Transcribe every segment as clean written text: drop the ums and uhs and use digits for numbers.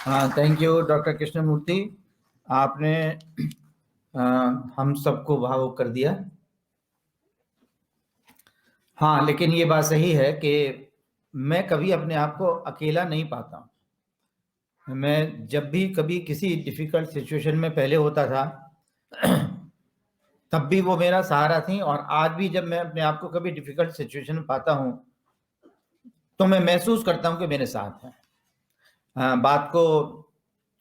हाँ, thank you doctor Krishnamurthy. आपने हम सबको भावुक कर दिया। हाँ, लेकिन ये बात सही है कि मैं कभी अपने आप को अकेला नहीं पाता। मैं जब भी कभी किसी डिफिकल्ट सिचुएशन में पहले होता था तब भी वो मेरा सहारा थी, और आज भी जब मैं अपने आप को कभी डिफिकल्ट सिचुएशन में पाता हूँ तो मैं महसूस करता हूँ कि मेरे साथ है। बात को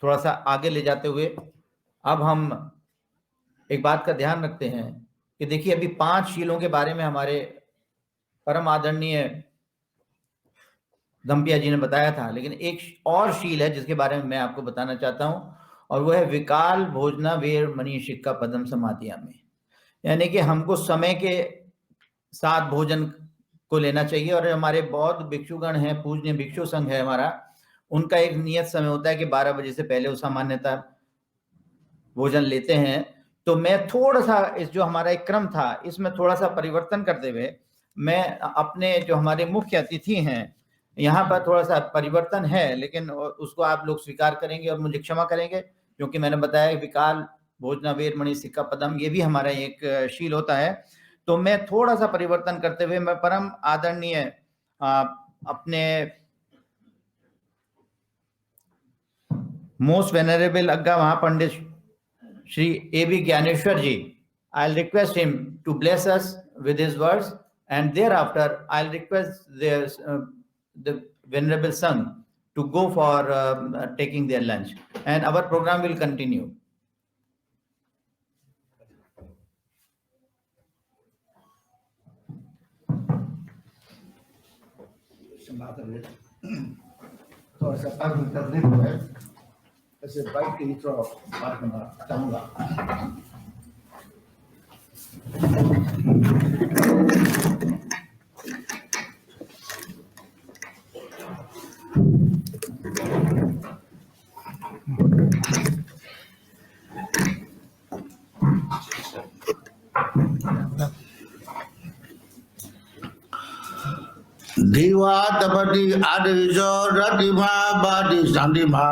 थोड़ा सा आगे ले जाते हुए अब हम एक बात का ध्यान रखते हैं कि देखिए, अभी 5 शीलों के बारे में हमारे परम आदरणीय धम्पिया जी ने बताया था, लेकिन एक और शील है जिसके बारे में मैं आपको बताना चाहता हूं, और वो है विकाल भोजना वेर मनीषिका पदम समाधियामी। यानी कि हमको समय के साथ भोजन को लेना चाहिए, और हमारे बौद्ध भिक्षुगण हैं, पूजनीय भिक्षु संघ है हमारा, उनका एक नियत समय होता है कि 12 बजे से पहले वो सामान्यतः भोजन लेते हैं। तो मैं थोड़ा सा इस जो हमारा एक क्रम था इसमें थोड़ा सा परिवर्तन करते हुए मैं अपने जो हमारे मुख्य अतिथि हैं यहाँ पर थोड़ा सा परिवर्तन है, लेकिन उसको आप लोग स्वीकार करेंगे और मुझे क्षमा करेंगे, क्योंकि मैंने बताया विकाल भोजना वेर मणि सिक्का पदम ये भी हमारा एक शील होता है। तो मैं थोड़ा सा परिवर्तन करते हुए मैं परम आदरणीय अपने मोस्ट वेनरेबल अग्गा महापंडित Shri A.B. Gyaneshwar ji, I'll request him to bless us with his words, and thereafter I'll request the Venerable Sangh to go for taking their lunch, and our program will continue. तो ऐसा तकलीफ है, ऐसे bike की थोड़ा बात करना चाहूँगा। धीवा तपति आदिजो रतिमा बादी शांतिमा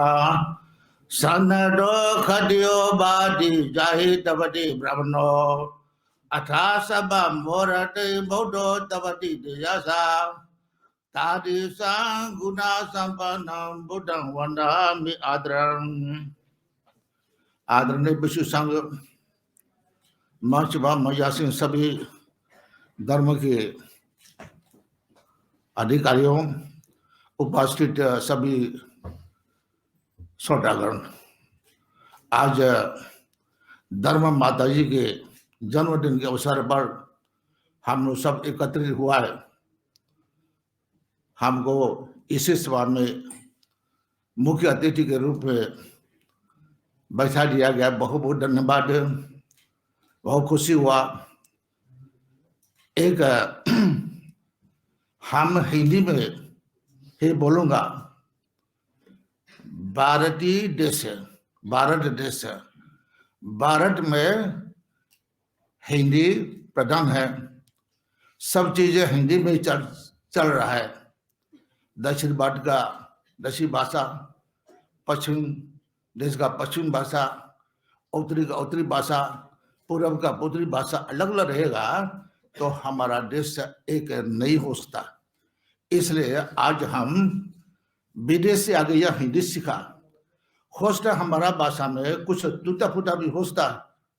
सन्नडो खदियो बादी जाहि तपति ब्रह्मणो अथा सबा मोरते बौद्धो तपति दियासा तादिसा गुना संपन्नम बुद्धं वंदामि आदरं। आदरणीय विश्व संघ मंच मयासी सभी धर्म के अधिकारियों, उपस्थित सभी श्रोतागण, आज धर्म माता जी के जन्मदिन के अवसर पर हम लोग सब एकत्रित हुआ है। हमको इसी सभा में मुख्य अतिथि के रूप में बैठा दिया गया। बहुत बहुत धन्यवाद, बहुत खुशी हुआ। एक हम हिंदी में ही बोलूंगा। भारतीय देश, भारत देश, भारत में हिंदी प्रधान है, सब चीजें हिंदी में चल रहा है। दक्षिण भारत का दक्षिण भाषा, पश्चिम देश का पश्चिम भाषा, उत्तरी का उत्तरी भाषा, पूर्व का पूर्वी भाषा अलग अलग रहेगा तो हमारा देश एक नहीं हो सकता। इसलिए आज हम विदेश से आगे यह हिंदी सीखा। होस्टा हमारा भाषा में कुछ टूटा फूटा भी होस्टा,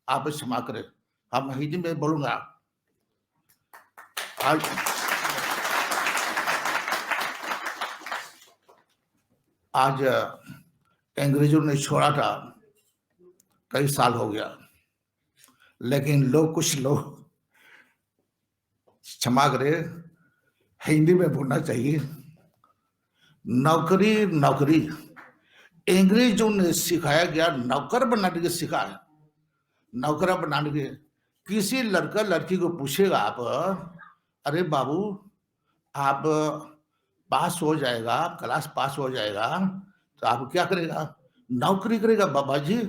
आप क्षमा करें, हम हिंदी में बोलूंगा। आज अंग्रेजों ने छोड़ा था, कई साल हो गया, लेकिन लोग कुछ लोग क्षमा करें, हिंदी में बोलना चाहिए। नौकरी नौकरी अंग्रेजों ने सिखाया गया, नौकर बनाने के सिखा है। नौकर बनाने के किसी लड़का लड़की को पूछेगा आप, अरे बाबू आप पास हो जाएगा, क्लास पास हो जाएगा तो आप क्या करेगा? नौकरी करेगा बाबा जी,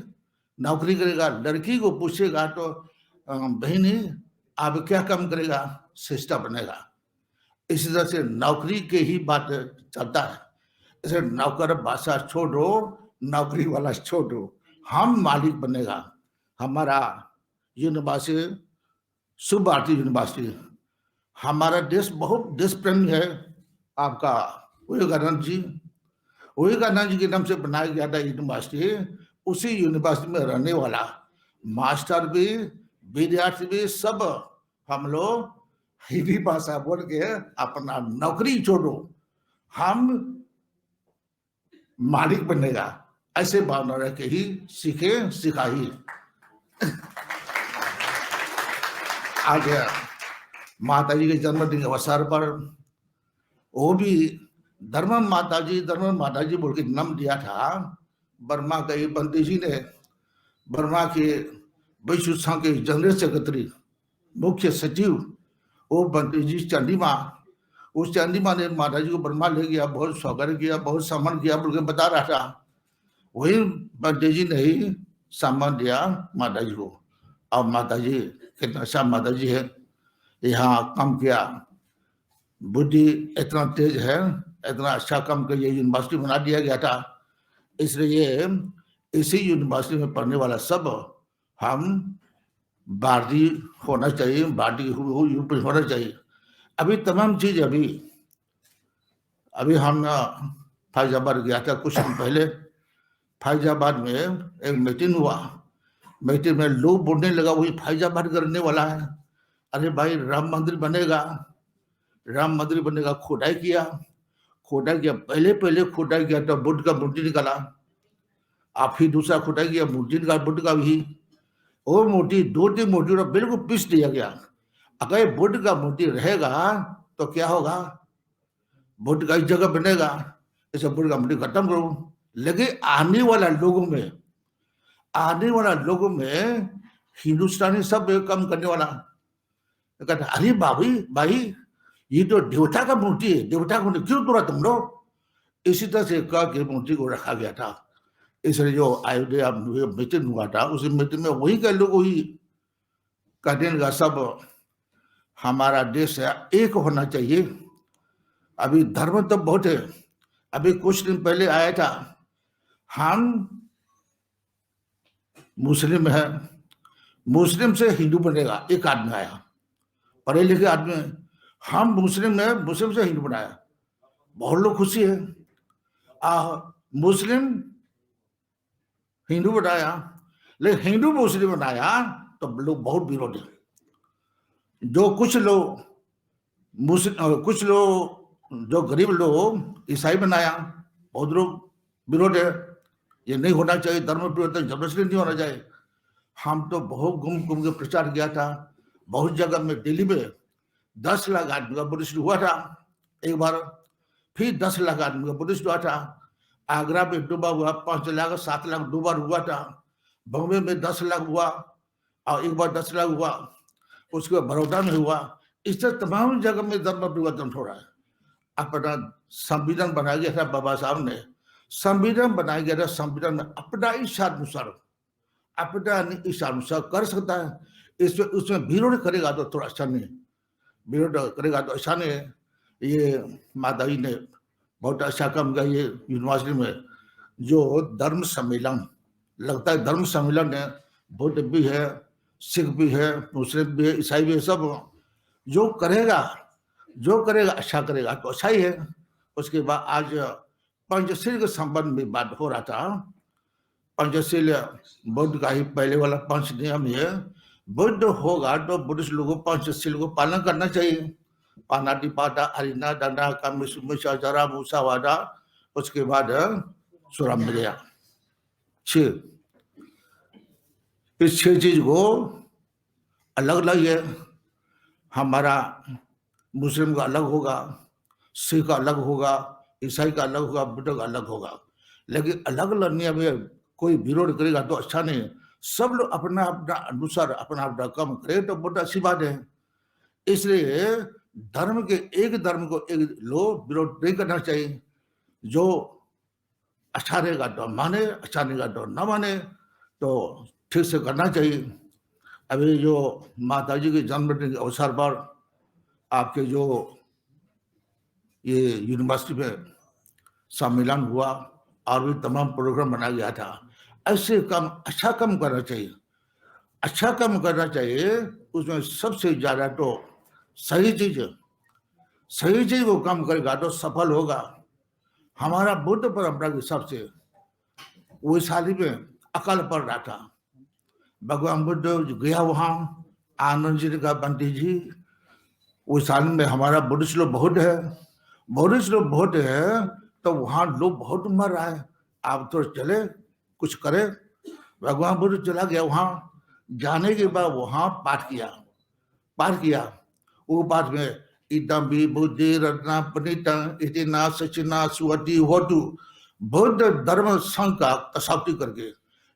नौकरी करेगा। लड़की को पूछेगा तो बहनी आप क्या काम करेगा? सिस्टर बनेगा। इसी तरह से नौकरी के ही बात चलता है। इसे नौकर भाषा छोड़ो, नौकरी वाला छोड़ो, हम मालिक बनेगा। हमारा यूनिवर्सिटी शुभ भारती यूनिवर्सिटी, हमारा देश बहुत देश प्रेमी है। आपका विवेकानंद जी, विवेकानंद जी के नाम से बनाया गया था यूनिवर्सिटी। उसी यूनिवर्सिटी में रहने वाला मास्टर भी, विद्यार्थी भी, सब हम लोग हिंदी भाषा बोल के अपना नौकरी छोड़ो, हम मालिक बनेगा, ऐसे भावना रह के ही सीखे सिखाई। आज माता जी के जन्मदिन के अवसर पर वो भी धर्म माता जी बोल के नाम दिया था। बर्मा के पंडित जी ने, बर्मा के विश्व संघ के जनरल सेक्रेटरी, मुख्य सचिव, वो पंडित जी चंडी माँ, उस चंडी माँ ने माता जी को बर्मा ले गया, बहुत स्वागत किया, बहुत सम्मान किया बोल के बता रहा था। वही पंडित जी ने ही सम्मान दिया माता जी को। अब माता जी कितना अच्छा माता जी है, यहाँ काम किया, बुद्धि इतना तेज है, इतना अच्छा काम कर, ये यूनिवर्सिटी बना दिया गया था। इसलिए इसी यूनिवर्सिटी में पढ़ने वाला सब हम भारतीय होना चाहिए, भारतीय होना चाहिए। अभी तमाम चीज अभी हम फैजाबाद गया था कुछ दिन पहले। फैजाबाद में एक मीटिंग हुआ, मीटिंग में लोग बोलने लगा वही फैजाबाद करने वाला है। अरे भाई राम मंदिर बनेगा, राम मंदिर बनेगा। खोदाई किया, पहले खोदाई किया तो बुद्ध का मूर्ति निकाला, आप फिर दूसरा खोदाई किया, मूर्ति निकाला बुद्ध का भी। वो मूर्ति 2-3 मूर्ति बिल्कुल पीस दिया गया। अगर बुद्ध का मूर्ति रहेगा तो क्या होगा, बुद्ध का एक जगह बनेगा, इसे बुद्ध का मूर्ति खत्म करो। लेकिन आने वाला लोगों में हिंदुस्तानी सब काम करने वाला कहता, अरे भाई ये तो देवता का मूर्ति है, देवता को क्यों तोड़ा तुम लोग। इसी तरह से कह के मूर्ति को रखा गया था। इसलिए जो अयोध्या मीटिंग हुआ था, उस मीटिंग में वही के लोग वही कहने लगा सब हमारा देश एक होना चाहिए। अभी धर्म तो बहुत है। अभी कुछ दिन पहले आया था, हम मुस्लिम है, मुस्लिम से हिंदू बनेगा, एक आदमी आया, पढ़े लिखे आदमी, हम मुस्लिम है, मुस्लिम से हिंदू बनाया, बहुत लोग खुशी है। मुस्लिम हिंदू बनाया, लेकिन हिंदू मुस्लिम बनाया तो लोग बहुत विरोध है। जो कुछ लोग जो गरीब लोग ईसाई बनाया, बहुत लोग विरोध है, ये नहीं होना चाहिए, धर्म परिवर्तन जबरदस्ती नहीं होना चाहिए। हम तो बहुत घूम के प्रचार किया था, बहुत जगह में, दिल्ली में 10 लाख आदमी का बुद्धिस्ट हुआ था एक बार, फिर 10 लाख आदमी का बुद्धिस्ट हुआ था। आगरा में डूबा हुआ 5 लाख 7 लाख 2 बार हुआ था। बॉम्बे में 10 लाख हुआ और एक बार 10 लाख हुआ, उसके बाद बड़ौदा में हुआ। इस तरह तमाम जगह में धर्म परिवर्तन हो रहा है। अपना संविधान बनाया गया था, बाबा साहब ने संविधान बनाया गया था, संविधान में अपना इच्छानुसार कर सकता है। इसमें उसमें विरोध करेगा तो थोड़ा अच्छा नहीं, विरोध करेगा तो अच्छा नहीं है। ये माता जी ने बहुत अच्छा काम किया। ये यूनिवर्सिटी में जो धर्म सम्मेलन लगता है, धर्म सम्मेलन है, बुद्ध भी है, सिख भी है, मुस्लिम भी है, ईसाई भी है, सब जो करेगा अच्छा करेगा तो अच्छा ही है। उसके बाद आज पंचशील के संबंध में बात हो रहा था। पंचशील बुद्ध का ही पहले वाला पंच नियम है। बुद्ध होगा तो बुद्धिस्ट लोगों को पंचशील को पालन करना चाहिए। पानातिपाता अरिना दंडा कामिशा जरा मूसावादा, उसके बाद सुराम मिल गया। 6 इस 6 चीज को अलग अलग है। हमारा मुस्लिम का अलग होगा, सिख का अलग होगा, ईसाई का अलग होगा, बुद्ध का अलग होगा। लेकिन अलग अलग नियम में कोई विरोध करेगा तो अच्छा नहीं। सब लोग अपना अपना अनुसार अपना अपना काम करे तो बहुत अच्छी बात है। इसलिए धर्म को एक लोग विरोध नहीं करना चाहिए। जो अच्छा रहेगा तो माने, अच्छा नहीं तो न माने, तो ठीक से करना चाहिए। अभी जो माता जी के जन्मदिन के अवसर पर आपके जो ये यूनिवर्सिटी में सम्मेलन हुआ, और भी तमाम प्रोग्राम बनाया गया था। ऐसे काम अच्छा काम करना चाहिए, अच्छा काम करना चाहिए। उसमें सबसे ज्यादा तो सही चीज को काम करेगा तो सफल होगा। हमारा बुद्ध परंपरा के हिसाब से वैशाली में अकाल पड़ रहा था, भगवान बुद्ध गया वहां, आनंद जी का बंटी जी, वैशाली में हमारा बुद्धिस्ट लोग बहुत है, तो वहां लोग बहुत मर रहा है। आप तो चले कुछ करे। भगवान बुद्ध चला गया वहां, जाने के बाद वहां पाठ किया। वो पाठ में इदम भी बुद्धि रत्ना पनिता इतना सचिना सुवती होतु, बुद्ध धर्म संघ का कसावटी करके,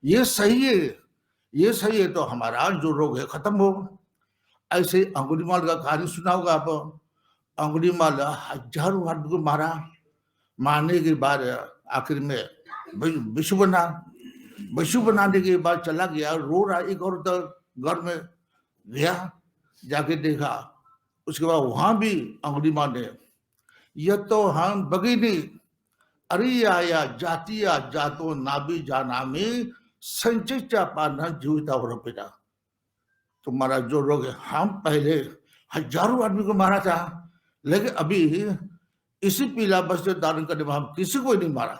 ये सही है तो हमारा जो रोग है खत्म हो। ऐसे अंगुलीमाल का कहानी सुना होगा आप। अंगुलीमाल हजारों आदमी को मारने के बाद आखिर में विश्व बनाने के बाद चला गया, रो रहा। एक औरत घर में गया, जाके देखा, उसके बाद वहां भी अंगुलीमाल ने, यह तो हम बगिनी अरिया जातिया जातो नाभी जानामी संचिता पाना जीविता हो पिता। तुम्हारा जो रोग है, हम पहले हजारों आदमी को मारा था, लेकिन अभी इसी पीला वस्त्र धारण करने में हम किसी को नहीं मारा।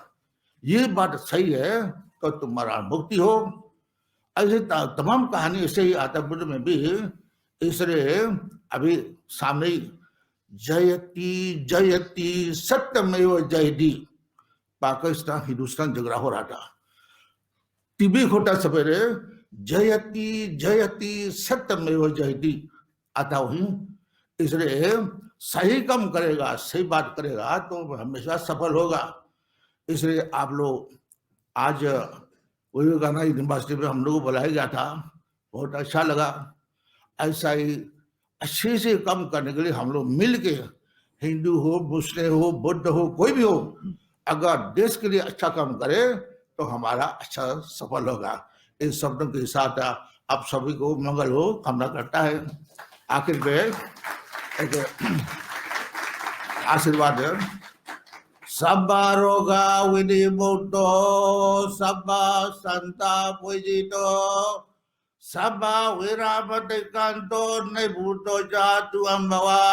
ये बात सही है तो तुम्हारा मुक्ति हो। ऐसे तमाम कहानी ऐसे ही आता बुद्ध में भी। इसलिए अभी सामने जयती जयती सत्यमेव जयती पाकिस्तान हिंदुस्तान झगड़ा हो रहा था। टीवी खोटा सवेरे जयती जयती सत्यमेव जयती आता हुई। इसलिए सही काम करेगा, सही बात करेगा तो हमेशा सफल होगा। इसलिए आप लोग आज विवेकानंद यूनिवर्सिटी में हम लोग को बुलाया गया था, बहुत अच्छा लगा। ऐसा ही अच्छे से काम करने के लिए हम लोग मिल के, हिंदू हो, मुस्लिम हो, बुद्ध हो, कोई भी हो, अगर देश के लिए अच्छा काम करे तो हमारा अच्छा सफल होगा। इन शब्दों के साथ आप सभी को मंगल हो कामना करता है। आखिर में एक आशीर्वाद है। सबा रोगा विनिमुक्तो सबा संताप विजितो सबा विरामतिकांतो निभूतो जातु अम्भवा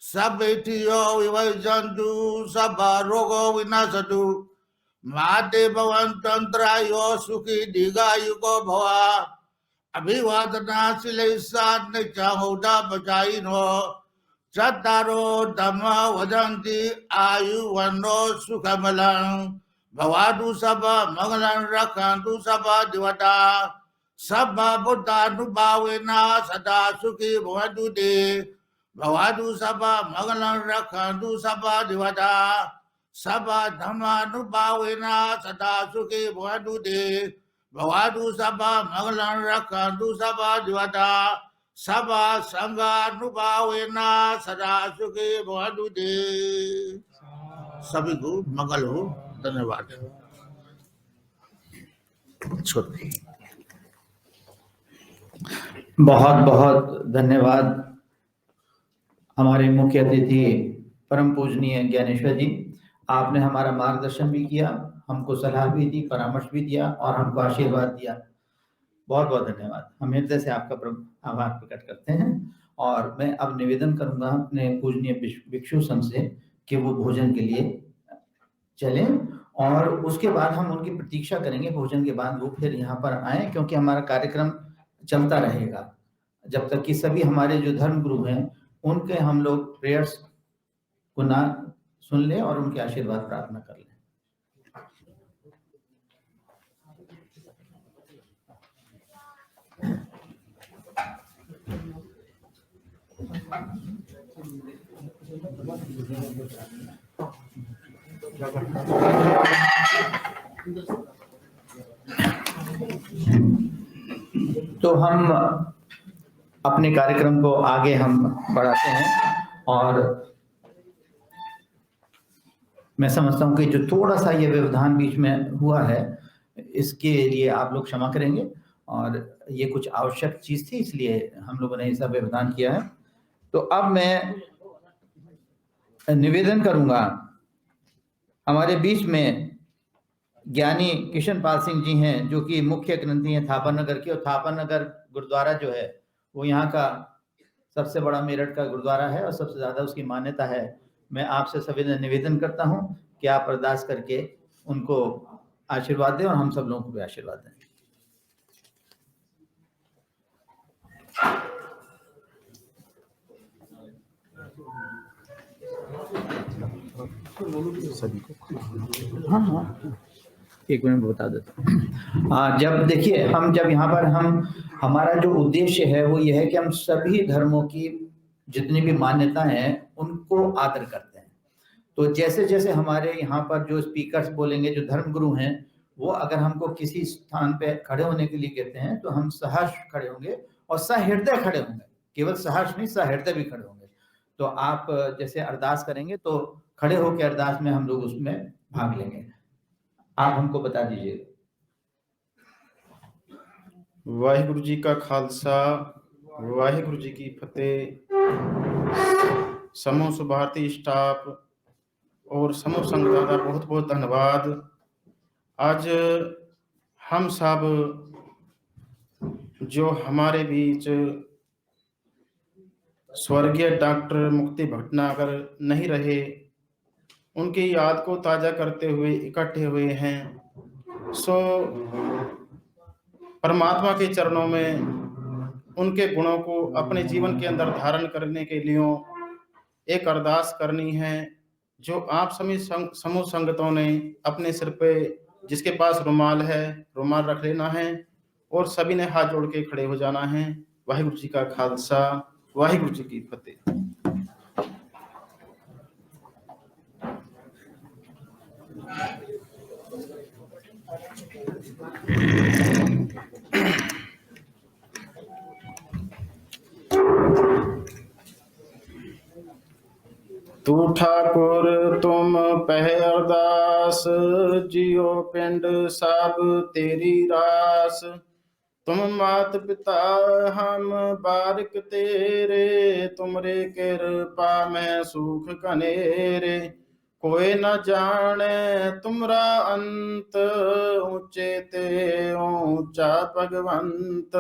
सबेतियो विवर्जन्तु सबा रोगो विनाशतु माते भवन्तन्त्रायो सुखी दीर्घायुको भवा अभिवादना शिलेशात् निचाहोदा बचाइनो चत्तारो धम्मा वदन्ति आयुवन्नो सुखमलं भवातु सबा मंगलं रक्षन्तु सबा देवता सबा बुद्धानुभावेना सदा सुखी भवन्तु ते भवातु सबा मंगलं रक्षन्तु सबा देवता सबा धम्मानुभावेना सदा सुखी भवन्तु ते भवातु सबा मंगलं रक्षन्तु सबा देवता सबा संगानुभावेना सदा सुखी भवन्तु ते। सभी को मंगल हो। धन्यवाद। बहुत बहुत धन्यवाद हमारे मुख्य अतिथि परम पूजनीय ज्ञानेश्वर जी। आपने हमारा मार्गदर्शन भी किया, हमको सलाह भी दी, परामर्श भी दिया और हमको आशीर्वाद दिया। बहुत बहुत धन्यवाद। हम हृदय से आपका आभार प्रकट करते हैं। और मैं अब निवेदन करूंगा अपने पूजनीय भिक्षु संघ से कि वो भोजन के लिए चलें और उसके बाद हम उनकी प्रतीक्षा करेंगे। भोजन के बाद वो फिर यहाँ पर आए, क्योंकि हमारा कार्यक्रम चलता रहेगा जब तक कि सभी हमारे जो धर्म गुरु हैं उनके हम लोग प्रेयर्स को ना सुन लें और उनके आशीर्वाद प्रार्थना कर लें। तो हम अपने कार्यक्रम को आगे हम बढ़ाते हैं और मैं समझता हूं कि जो थोड़ा सा ये व्यवधान बीच में हुआ है इसके लिए आप लोग क्षमा करेंगे और ये कुछ आवश्यक चीज थी, इसलिए हम लोगों ने ऐसा व्यवधान किया है। तो अब मैं निवेदन करूंगा हमारे बीच में ज्ञानी किशन पाल सिंह जी हैं, जो कि मुख्य ग्रंथी हैं थापर नगर के, और थापर नगर गुरुद्वारा जो है वो यहाँ का सबसे बड़ा मेरठ का गुरुद्वारा है और सबसे ज़्यादा उसकी मान्यता है। मैं आपसे सभी निवेदन करता हूँ कि आप अरदास करके उनको आशीर्वाद दें और हम सब लोगों को भी आशीर्वाद दें। हाँ, एक मिनट बता देता हूँ। जब देखिए, हम जब यहाँ पर हमारा जो उद्देश्य है वो ये है कि हम सभी धर्मों की जितनी भी मान्यताएं हैं उनको आदर करते हैं। तो जैसे जैसे हमारे यहाँ पर जो स्पीकर्स बोलेंगे, जो धर्मगुरु हैं, वो अगर हमको किसी स्थान पे खड़े होने के लिए कहते हैं तो हम सहर्ष खड़े होंगे और सहृदय खड़े होंगे, केवल सहर्ष नहीं, सहृदय भी खड़े होंगे। तो आप जैसे अरदास करेंगे तो खड़े होकर अरदास में हम लोग उसमें भाग लेंगे। आप हमको बता दीजिए। वाहिगुरु जी का खालसा, वाहिगुरु जी की फतेह। समूह सुभारती स्टाफ और समूह संगत का बहुत बहुत धन्यवाद। आज हम सब जो हमारे बीच स्वर्गीय डॉक्टर मुक्ति भटनागर नहीं रहे, उनकी याद को ताजा करते हुए इकट्ठे हुए हैं। सो परमात्मा के चरणों में उनके गुणों को अपने जीवन के अंदर धारण करने के लिए एक अरदास करनी है, जो आप सभी समूह संगतों ने अपने सिर पे, जिसके पास रुमाल है, रुमाल रख लेना है और सभी ने हाथ जोड़ के खड़े हो जाना है। वाहिगुरु जी का खालसा, वाहिगुरु जी की फतेह। तू ठाकुर तुम पह अरदास, जियो पिंड सब तेरी रास। तुम मात पिता हम बारिक तेरे, तुमरे कृपा में सुख कनेरे। कोई न जाने तुमरा अंत, ऊंचे ते ऊंचा भगवंत।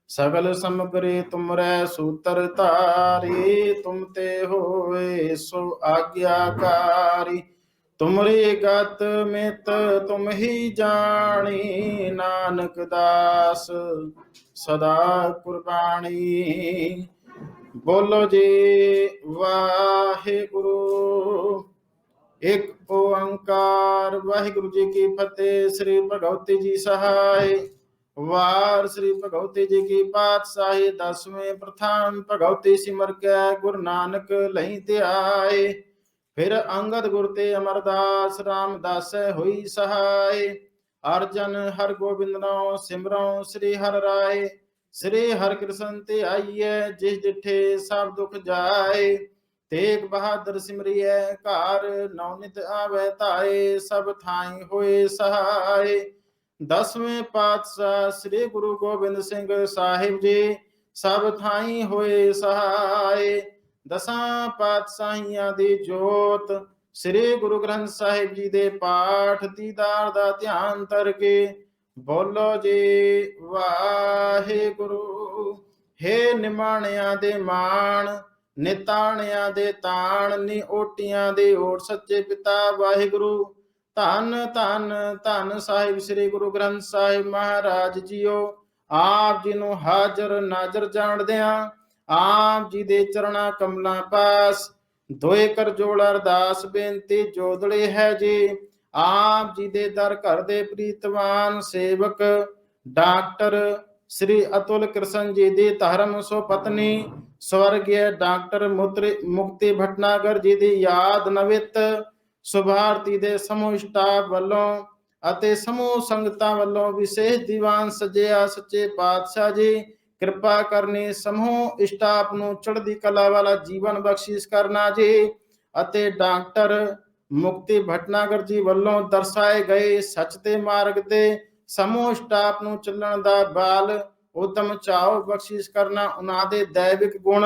सगल समग्री तुमरे सूत्र तारी, तुम ते होए सो आज्ञाकारी। तुमरी गत मित तुम ही जानी, नानक दास सदा कुर्बानी। बोलो जी वाहिगुरु, एक ओंकार। वाहिगुरु जी की फतेह। श्री भगवती जी सहाय। वार श्री भगवती जी की पातशाही, 10वें प्रथम भगवती सिमर के गुरु नानक लही ते आए। फिर अंगद गुरु ते अमरदास, रामदास हुई सहाय। अर्जन हर गोबिंद नाम सिमरो, श्री हर राय। श्री हर कृष्ण ते आइए, जिस डिठे सब दुख जाए। तेग बहादुर सिमरिय कार, नवनित आवे ताए। सब थाई होए सहाय। 10वें पातशाह श्री गुरु गोबिंद सिंह साहिब जी, सब थाई होए सहाय। 10 पातशाहियां दी जोत, श्री गुरु ग्रंथ साहिब जी दे पाठ, दीदार दा ध्यान करके बोलो जी वाहिगुरु। हे निमाणिया दे मान, निताणिया दे ताण, नी ओटियां दे ओट, सच्चे पिता वाहिगुरु। धन धन धन साहिब श्री गुरु ग्रंथ साहिब महाराज जीओ। आप जी नूं हाजर नाजर जाणदियां, आप जी दे चरणा कमलां पास दोए कर जोड़ अरदास बेनती जोदड़े है जी। आप जी दे दर घर दे प्रीतवान सेवक डॉक्टर श्री अतुल कृष्ण जी दी धर्म सो पत्नी स्वर्गीय डॉक्टर मुक्ति भटनागर जी दी याद नवित सुभारती दे समूह स्टाफ ਵੱਲੋਂ ਅਤੇ ਸਮੂਹ ਸੰਗਤਾਂ ਵੱਲੋਂ ਵਿਸ਼ੇਸ਼ ਦੀਵਾਨ ਸਜਿਆ। ਸੱਚੇ ਪਾਤਸ਼ਾਹ ਜੀ ਕਿਰਪਾ ਕਰਨੀ, ਸਮੂਹ ਸਟਾਫ ਨੂੰ ਚੜ੍ਹਦੀ ਕਲਾ ਵਾਲਾ ਜੀਵਨ ਬਖਸ਼ਿਸ਼ ਕਰਨਾ ਜੀ। ਅਤੇ ਡਾਕਟਰ ਮੁਕਤੀ ਭਟਨਾਗਰ ਜੀ ਵੱਲੋਂ ਦਰਸਾਏ ਗਏ ਸੱਚ ਦੇ ਮਾਰਗ ਤੇ ਸਮੂਹ ਸਟਾਫ ਨੂੰ ਚੱਲਣ ਦਾ ਬਾਲ ਉਦਮ ਚਾਓ ਬਖਸ਼ਿਸ਼ ਕਰਨਾ। ਉਹਨਾਂ ਦੇ ਦੈਵਿਕ ਗੁਣ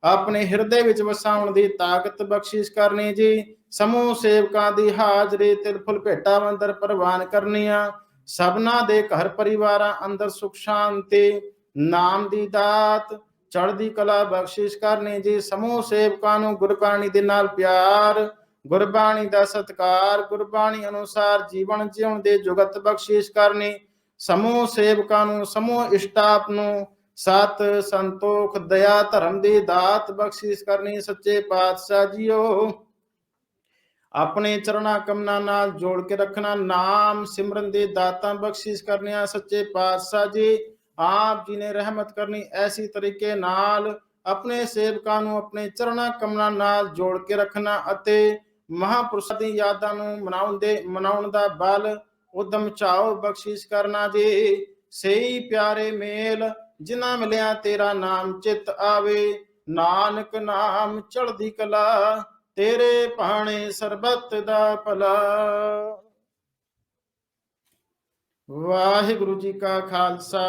ਆਪਣੇ ਹਿਰਦੇ ਵਿੱਚ ਵਸਾਉਣ ਦੀ ਤਾਕਤ ਬਖਸ਼ਿਸ਼ ਕਰਨੀ ਜੀ। ਸਮੂਹ ਸੇਵਕਾਂ ਦੀ ਹਾਜ਼ਰੀ, ਤਿਲ ਫੁੱਲ ਭੇਟਾ ਮੰਦਰ ਪ੍ਰਵਾਨ ਕਰਨੀਆਂ, ਸਭਨਾ ਦੇ ਘਰ ਪਰਿਵਾਰਾਂ ਅੰਦਰ ਸੁਖ ਸ਼ਾਂਤੀ, ਨਾਮ ਦੀ ਦਾਤ, ਚੜ੍ਹਦੀ ਕਲਾ ਬਖਸ਼ਿਸ਼ ਕਰਨੀ ਜੀ। ਸਮੂਹ ਸੇਵਕਾਂ ਨੂੰ ਗੁਰਬਾਣੀ ਦੇ ਨਾਲ ਪਿਆਰ, ਗੁਰਬਾਣੀ ਦਾ ਸਤਿਕਾਰ, ਗੁਰਬਾਣੀ ਅਨੁਸਾਰ ਜੀਵਨ ਜਿਉਣ ਦੇ ਜੁਗਤ ਬਖਸ਼ਿਸ਼ ਕਰਨੀ। ਸਮੂਹ ਸੇਵਕਾਂ ਨੂੰ, ਸਮੂਹ ਇਸ਼ਟਾਪ ਨੂੰ ਸਤ ਸੰਤੋਖ ਦਇਆ ਧਰਮ ਦੀ ਦਾਤ ਬਖਸ਼ਿਸ਼ ਕਰਨੀ। ਸੱਚੇ ਪਾਤਸ਼ਾਹ ਜੀਓ ਆਪਣੇ ਚਰਣਾ ਕਮਲਾਂ ਨਾਲ ਜੋੜ ਕੇ ਰੱਖਣਾ, ਨਾਮ ਸਿਮਰਨ ਦੀ ਦਾਤਾਂ ਬਖਸ਼ਿਸ਼ ਕਰਨੀਆਂ। ਸੱਚੇ ਪਾਤਸ਼ਾਹ ਜੀ ਆਪ ਜੀ ਨੇ ਰਹਿਮਤ ਕਰਨੀ, ਐਸੀ ਤਰੀਕੇ ਨਾਲ ਆਪਣੇ ਸੇਵਕਾਂ ਨੂੰ ਆਪਣੇ ਚਰਣਾ ਕਮਲਾਂ ਨਾਲ ਜੋੜ ਕੇ ਰੱਖਣਾ ਅਤੇ ਮਹਾਂਪੁਰਸ਼ਾਂ ਦੀ ਯਾਦਾਂ ਨੂੰ ਮਨਾਉਣ ਦਾ ਬਲ ਉਦਮ ਚਾਓ ਬਖਸ਼ਿਸ਼ ਕਰਨਾ ਜੀ। ਸਹੀ ਪਿਆਰੇ ਮੇਲ ਜਿਨ੍ਹਾਂ ਮਿਲਿਆ ਤੇਰਾ ਨਾਮ ਚਿਤ ਆਵੇ, ਨਾਨਕ ਨਾਮ ਚੜ੍ਹਦੀ ਕਲਾ, ਤੇਰੇ ਭਾਣੇ ਸਰਬੱਤ ਦਾ ਭਲਾ। ਵਾਹਿਗੁਰੂ ਜੀ ਕਾ ਖਾਲਸਾ,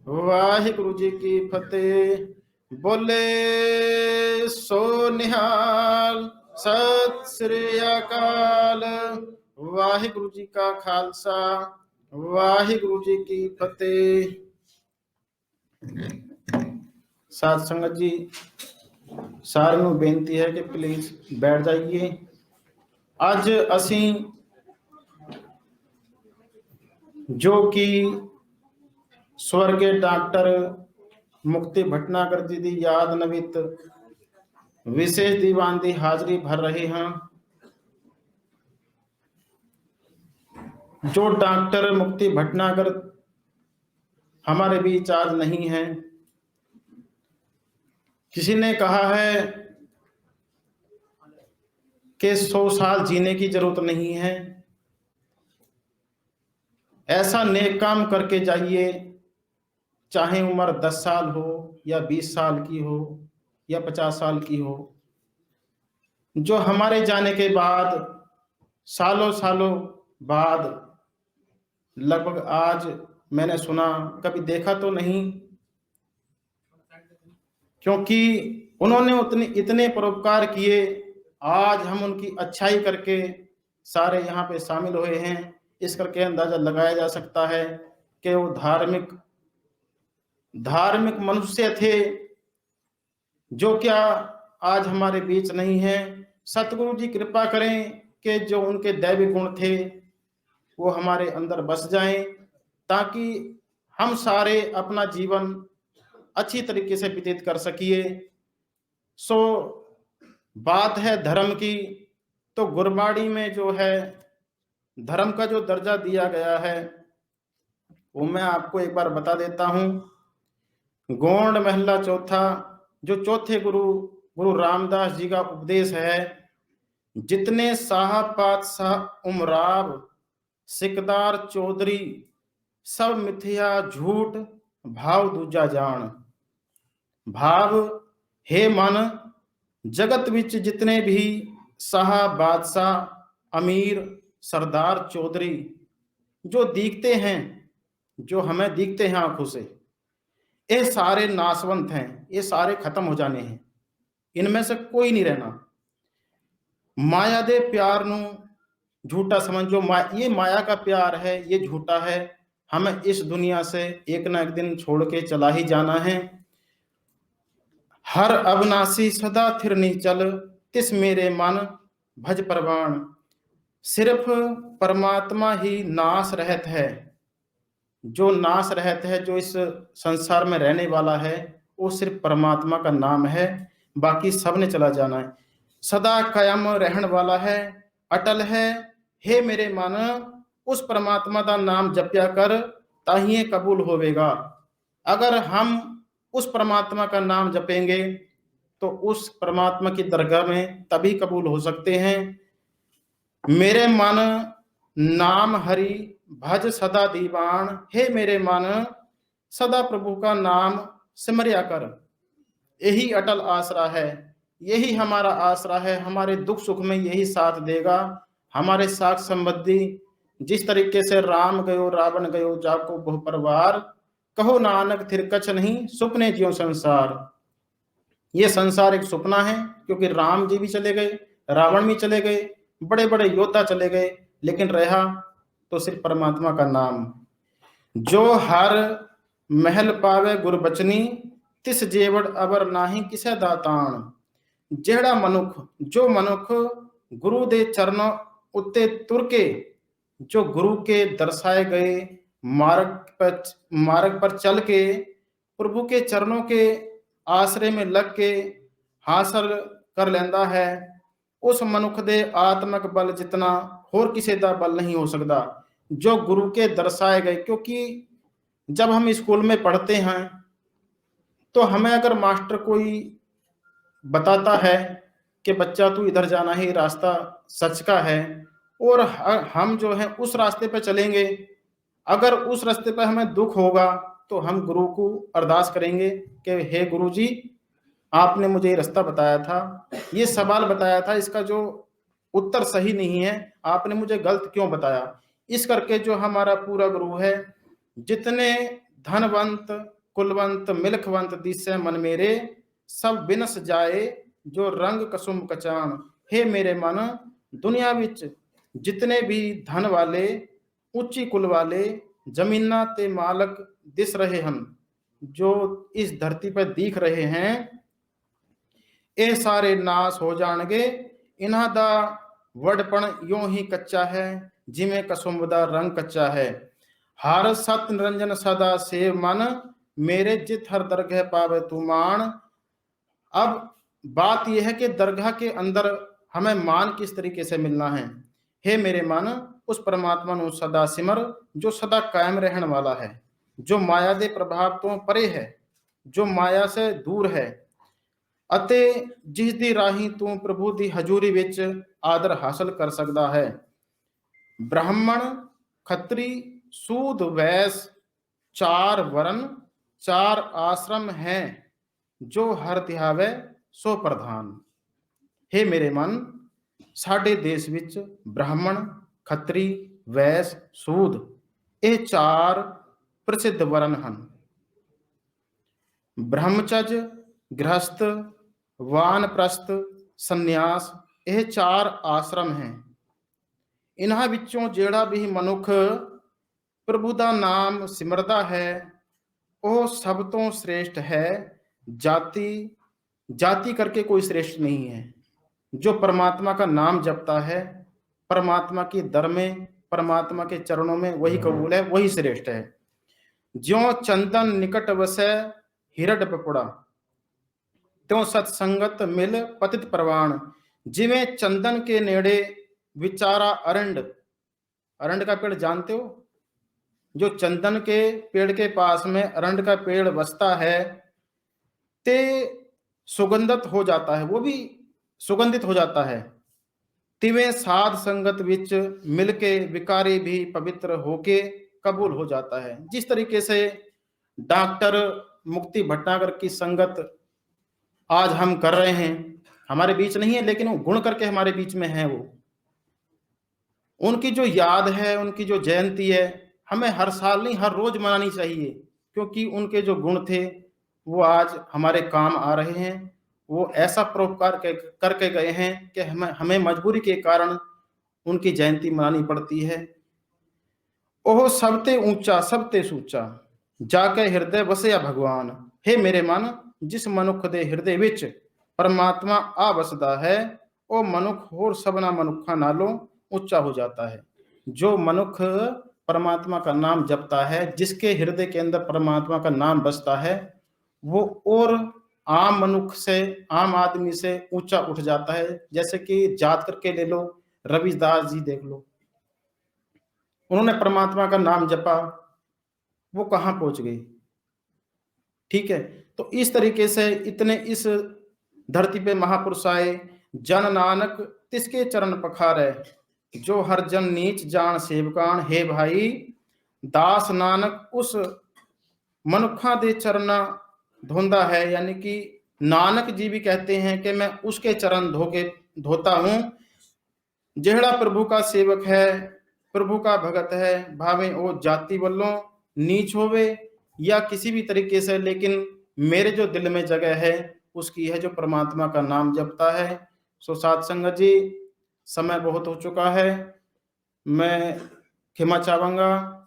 ਵਾਹਿਗੁਰੂ ਜੀ ਕੀ ਫਤਿਹ। ਬੋਲੇ ਸੋ ਨਿਹਾਲ, ਸਤਿ ਸ੍ਰੀ ਅਕਾਲ। ਵਾਹਿਗੁਰੂ ਜੀ ਕਾ ਖਾਲਸਾ, ਵਾਹਿਗੁਰੂ ਜੀ ਕੀ ਫਤਿਹ। ਸਾਧ ਸੰਗਤ ਜੀ ਸਾਰਿਆਂ ਨੂੰ ਬੇਨਤੀ ਹੈ ਕਿ ਪਲੀਜ਼ ਬੈਠ ਜਾਈਏ। ਅੱਜ ਅਸੀਂ ਜੋ ਕਿ स्वर्गीय डॉक्टर मुक्ति भटनागर जी की याद नमित विशेष दीवान की हाजरी भर रहे हैं। जो डॉक्टर मुक्ति भटनागर हमारे बीच आज नहीं है, किसी ने कहा है कि 100 साल जीने की जरूरत नहीं है, ऐसा नेक काम करके जाइए, चाहे उम्र 10 साल हो या 20 साल की हो या 50 साल की हो। जो हमारे जाने के बाद सालों सालों बाद, लगभग आज मैंने सुना, कभी देखा तो नहीं, क्योंकि उन्होंने इतने परोपकार किए, आज हम उनकी अच्छाई करके सारे यहाँ पे शामिल हुए हैं। इस करके अंदाजा लगाया जा सकता है कि वो धार्मिक मनुष्य थे, जो क्या आज हमारे बीच नहीं है। सतगुरु जी कृपा करें कि जो उनके दैवी गुण थे वो हमारे अंदर बस जाएं, ताकि हम सारे अपना जीवन अच्छी तरीके से व्यतीत कर सकिए। सो बात है धर्म की, तो गुरबाणी में जो है धर्म का जो दर्जा दिया गया है वो मैं आपको एक बार बता देता हूं। गोंड महला चौथा, जो चौथे गुरु रामदास जी का उपदेश है, जितने साहब पातशाह उमराव सिकदार चौधरी, सब मिथ्या झूठ भाव दूजा जान। भाव हे मन, जगत विच जितने भी साहब बादशाह अमीर सरदार चौधरी जो दिखते हैं, जो हमें दिखते हैं आंखों से, ये सारे नासवंत हैं, ये सारे खत्म हो जाने हैं, इनमें से कोई नहीं रहना। माया दे प्यार नू झूठा समझो, ये माया का प्यार है, ये झूठा है। हमें इस दुनिया से एक ना एक दिन छोड़ के चला ही जाना है। हर अविनाशी सदा थिर नहीं चल, तिस मेरे मन भज प्रवाण। सिर्फ परमात्मा ही नाश रहत है, जो नाश रहत है, जो इस संसार में रहने वाला है, वो सिर्फ परमात्मा का नाम है, बाकी सब ने चला जाना है। सदा कायम रहने वाला है, अटल है। हे मेरे मन, उस परमात्मा का नाम जपया कर, ताहिए कबूल होवेगा। अगर हम उस परमात्मा का नाम जपेंगे तो उस परमात्मा की दरगाह में तभी कबूल हो सकते हैं। मेरे मन नाम हरि भज सदा दीवान। हे मेरे मन, सदा प्रभु का नाम सिमरिया कर। यही अटल आसरा है, यही हमारा आसरा है। हमारे दुख सुख में यही साथ देगा। हमारे साथ संबंधी जिस तरीके से राम गयो रावण गयो जाको बहु परवार, कहो नानक थिर कछ नहीं सुपने जियो संसार। ये संसार एक सुपना है, क्योंकि राम जी भी चले गए, रावण भी चले गए, बड़े बड़े योद्धा चले गए, लेकिन रहा तो सिर्फ परमात्मा का नाम। जो हर महल पावे गुरबचनी, तिस जेवड़ अबर नाही किसे दातान। ਜਿਹੜਾ ਮਨੁੱਖ, ਜੋ ਮਨੁੱਖ ਗੁਰੂ ਦੇ ਚਰਨਾਂ ਉੱਤੇ ਤੁਰ ਕੇ, जो गुरु के दर्शाए गए मार्ग पर चल के प्रभु के चरणों के आश्रय में लग के हासिल कर लेंदा है, उस मनुख दे आत्मक बल जितना होर किसी दा बल नहीं हो सकता, जो गुरु के दर्शाए गए। क्योंकि जब हम स्कूल में पढ़ते हैं तो हमें अगर मास्टर कोई बताता है कि बच्चा तू इधर जाना ही रास्ता सच का है, और हम जो है उस रास्ते पर चलेंगे, अगर उस रास्ते पर हमें दुख होगा तो हम गुरु को अरदास करेंगे कि हे गुरु जी, आपने मुझे ये रास्ता बताया था, ये सवाल बताया था, इसका जो उत्तर सही नहीं है, आपने मुझे गलत क्यों बताया। इस करके जो हमारा पूरा गुरु है, जितने धनवंत कुलवंत मिलखवंत दिसे मन मेरे, सब बिनस जाए जो रंग कसुम कचान। हे मेरे मन, दुनिया विच जितने भी धन वाले, उच्ची कुल वाले, जमीना ते मालक दिस रहे हैं, जो इस धरती पर दिख रहे हैं, ये सारे नाश हो जाएंगे। इन्हां दा वडपण यूं ही कच्चा है, जिमें कसुंभ दा रंग कच्चा है। हर सत निरंजन सदा सेव मन, मेरे जित हर दरगह पावे तू मान। अब बात यह है कि दरगाह के अंदर हमें मान किस तरीके से मिलना है। हे मेरे मन, उस परमात्मा ਨੂੰ सदा सिमर, जो सदा कायम रहने वाला है, जो माया ਦੇ ਪ੍ਰਭਾਵ ਤੋਂ ਪਰੇ ਹੈ, जो माया से दूर है, ਅਤੇ ਜਿਸ ਦੀ ਰਾਹੀਂ ਤੂੰ ਪ੍ਰਭੂ ਦੀ ਹਜ਼ੂਰੀ ਵਿੱਚ ਆਦਰ ਹਾਸਲ ਕਰ ਸਕਦਾ ਹੈ। ब्राह्मण खत्री सूद वैस 4 वर्ण 4 आश्रम हैं, जो हर तिहावे सो प्रधान। हे मेरे मन, ਸਾਡੇ ਦੇਸ਼ ਵਿੱਚ ਬ੍ਰਾਹਮਣ, ਖੱਤਰੀ, ਵੈਸ, ਸੂਦ, ਇਹ 4 ਪ੍ਰਸਿੱਧ ਵਰਨ ਹਨ। ਬ੍ਰਹਮਚर्य, ਗ੍ਰਹਸਥ, ਵਾਨਪ੍ਰਸਥ, ਸੰਨਿਆਸ, ਇਹ 4 ਆਸ਼ਰਮ ਹੈ। ਇਹਨਾਂ ਵਿੱਚੋਂ ਜਿਹੜਾ ਵੀ ਮਨੁੱਖ ਪ੍ਰਭੂ ਦਾ ਨਾਮ ਸਿਮਰਦਾ ਹੈ, ਉਹ ਸਭ ਤੋਂ श्रेष्ठ है। जाति करके कोई श्रेष्ठ नहीं है। जो परमात्मा का नाम जपता है, परमात्मा की दर में, परमात्मा के चरणों में, वही कबूल है, वही श्रेष्ठ है। ज्यों चंदन निकट वसै हिरड पपुड़ा, त्यों सत्संगत मिल पतित प्रवाण। जिवें चंदन के नेड़े विचारा अरंड, अरंड का पेड़ जानते हो, जो चंदन के पेड़ के पास में अरंड का पेड़ बसता है, ते सुगंधित हो जाता है, वो भी सुगंधित हो जाता है। तिवें साध संगत विच मिलके विकारी भी पवित्र होके कबूल हो जाता है। जिस तरीके से डॉक्टर मुक्ति भटनागर की संगत आज हम कर रहे हैं, हमारे बीच नहीं है, लेकिन वो गुण करके हमारे बीच में है। वो उनकी जो याद है, उनकी जो जयंती है, हमें हर साल नहीं, हर रोज मनानी चाहिए, क्योंकि उनके जो गुण थे वो आज हमारे काम आ रहे हैं। वो ऐसा परोपकार करके गए हैं कि हमें मजबूरी के कारण उनकी जयंती मनानी पड़ती है। ओह सबते ऊंचा सबते सूचा, जाके हृदय वसया भगवान। हे मेरे मन, जिस मनुख दे हृदय विच परमात्मा आ वसदा है, वो मनुख होर सबना मनुखा नालों ऊंचा हो जाता है। जो मनुख परमात्मा का नाम जपता है, जिसके हृदय के अंदर परमात्मा का नाम बसता है, वो और आम मनुष्य से, आम आदमी से ऊंचा उठ जाता है। जैसे कि जात करके ले लो, रविदास जी देख लो, उन्होंने परमात्मा का नाम जपा, वो कहाँ पहुंच गए। ठीक है, तो इस तरीके से इतने इस धरती पे महापुरुष आए। जन नानक तिसके चरण पखारे, जो हर जन नीच जान सेवकान। हे भाई, दास नानक उस मनुखा दे चरना धोंदा है, यानी कि नानक जी भी कहते हैं कि मैं उसके चरण धोता हूं, जेड़ा प्रभु का सेवक है, प्रभु का भगत है, भावे वो जाति वालों नीच होवे या किसी भी तरीके से, लेकिन मेरे जो दिल में जगह है उसकी है, जो परमात्मा का नाम जपता है, सो साथ संगत जी, समय बहुत हो चुका है, मैं क्षमा चाहूंगा।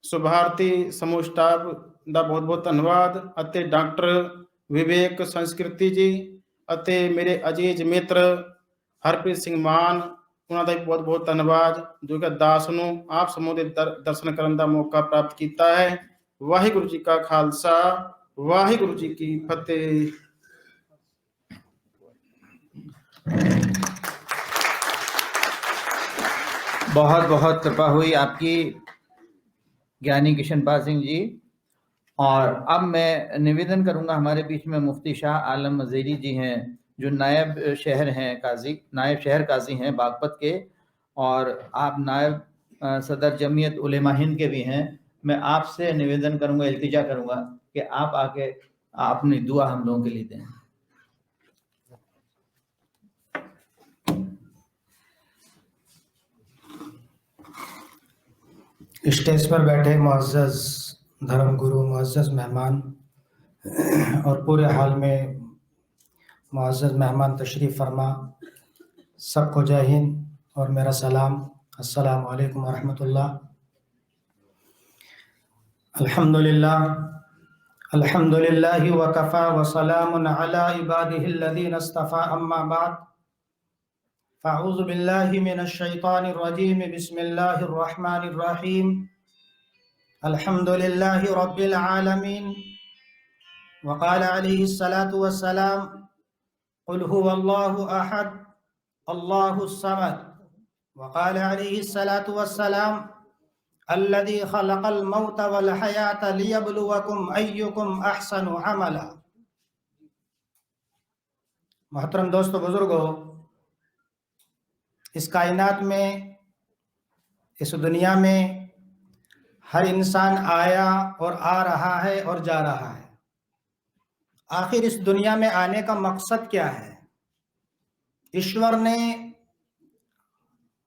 सो भारती समूह स्टाफ ਦਾ बहुत बहुत ਧੰਨਵਾਦ ਅਤੇ ਡਾਕਟਰ ਵਿਵੇਕ ਸੰਸਕ੍ਰਿਤੀ ਜੀ ਅਤੇ ਮੇਰੇ ਅਜੀਜ਼ ਮਿੱਤਰ ਹਰਪ੍ਰੀਤ ਸਿੰਘ ਮਾਨ, ਉਹਨਾਂ ਦਾ ਵੀ ਬਹੁਤ ਬਹੁਤ ਧੰਨਵਾਦ ਜੋ ਕਿ ਦਾਸ ਨੂੰ ਆਪ ਸਮੂਹ ਦੇ ਦਰਸ਼ਨ ਕਰਨ ਦਾ ਮੌਕਾ ਪ੍ਰਾਪਤ ਕੀਤਾ ਹੈ। ਵਾਹਿਗੁਰੂ ਜੀ ਕਾ ਖਾਲਸਾ, ਵਾਹਿਗੁਰੂ ਜੀ ਕੀ ਫਤਿਹ। बहुत बहुत कृपा हुई आपकी ज्ञानी किशनपाल सिंह जी। और अब मैं निवेदन करूंगा, हमारे बीच में मुफ्ती शाह आलम मज़ीरी जी हैं जो नायब शहर काजी हैं बागपत के, और आप नायब सदर जमीयत उलेमा हिंद के भी हैं। मैं आपसे निवेदन करूंगा, इल्तिजा करूंगा कि आप आके अपनी दुआ हम लोगों के लिए दें। स्टेज पर बैठे मुअज़्ज़ज़ धर्म गुरु, मुअज़्ज़ज़ मेहमान और पूरे हाल में मुअज़्ज़ज़ मेहमान तशरीफ़ फरमा, सबको जय हिंद और मेरा सलाम, अस्सलामु अलैकुम व रहमतुल्लाह। अल्हम्दुलिल्लाह व कफ़ा व सलामुन अला इबादिहिल्लज़ीना इस्तफ़ा, अम्मा बाद, फ़अऊज़ु बिल्लाहि मिनश शैतानिर रजीम, बिस्मिल्लाहिर रहमानिर रहीम, अल्हम्दुलिल्लाहि रब्बिल आलमीन, व क़ाल अलैहिस्सलातु वस्सलाम, क़ुल हुवल्लाहु अहद, अल्लाहुस समद, व क़ाल अलैहिस्सलातु वस्सलाम, अल्लज़ी ख़लक़ल मौत वल हयात लियब्लुवकुम अय्युकुम अहसनु अमला। मोहतरम दोस्तों, बुजुर्गों, इस कायनात में, इस दुनिया में हर इंसान आया और आ रहा है और जा रहा है। आखिर इस दुनिया में आने का मकसद क्या है? ईश्वर ने,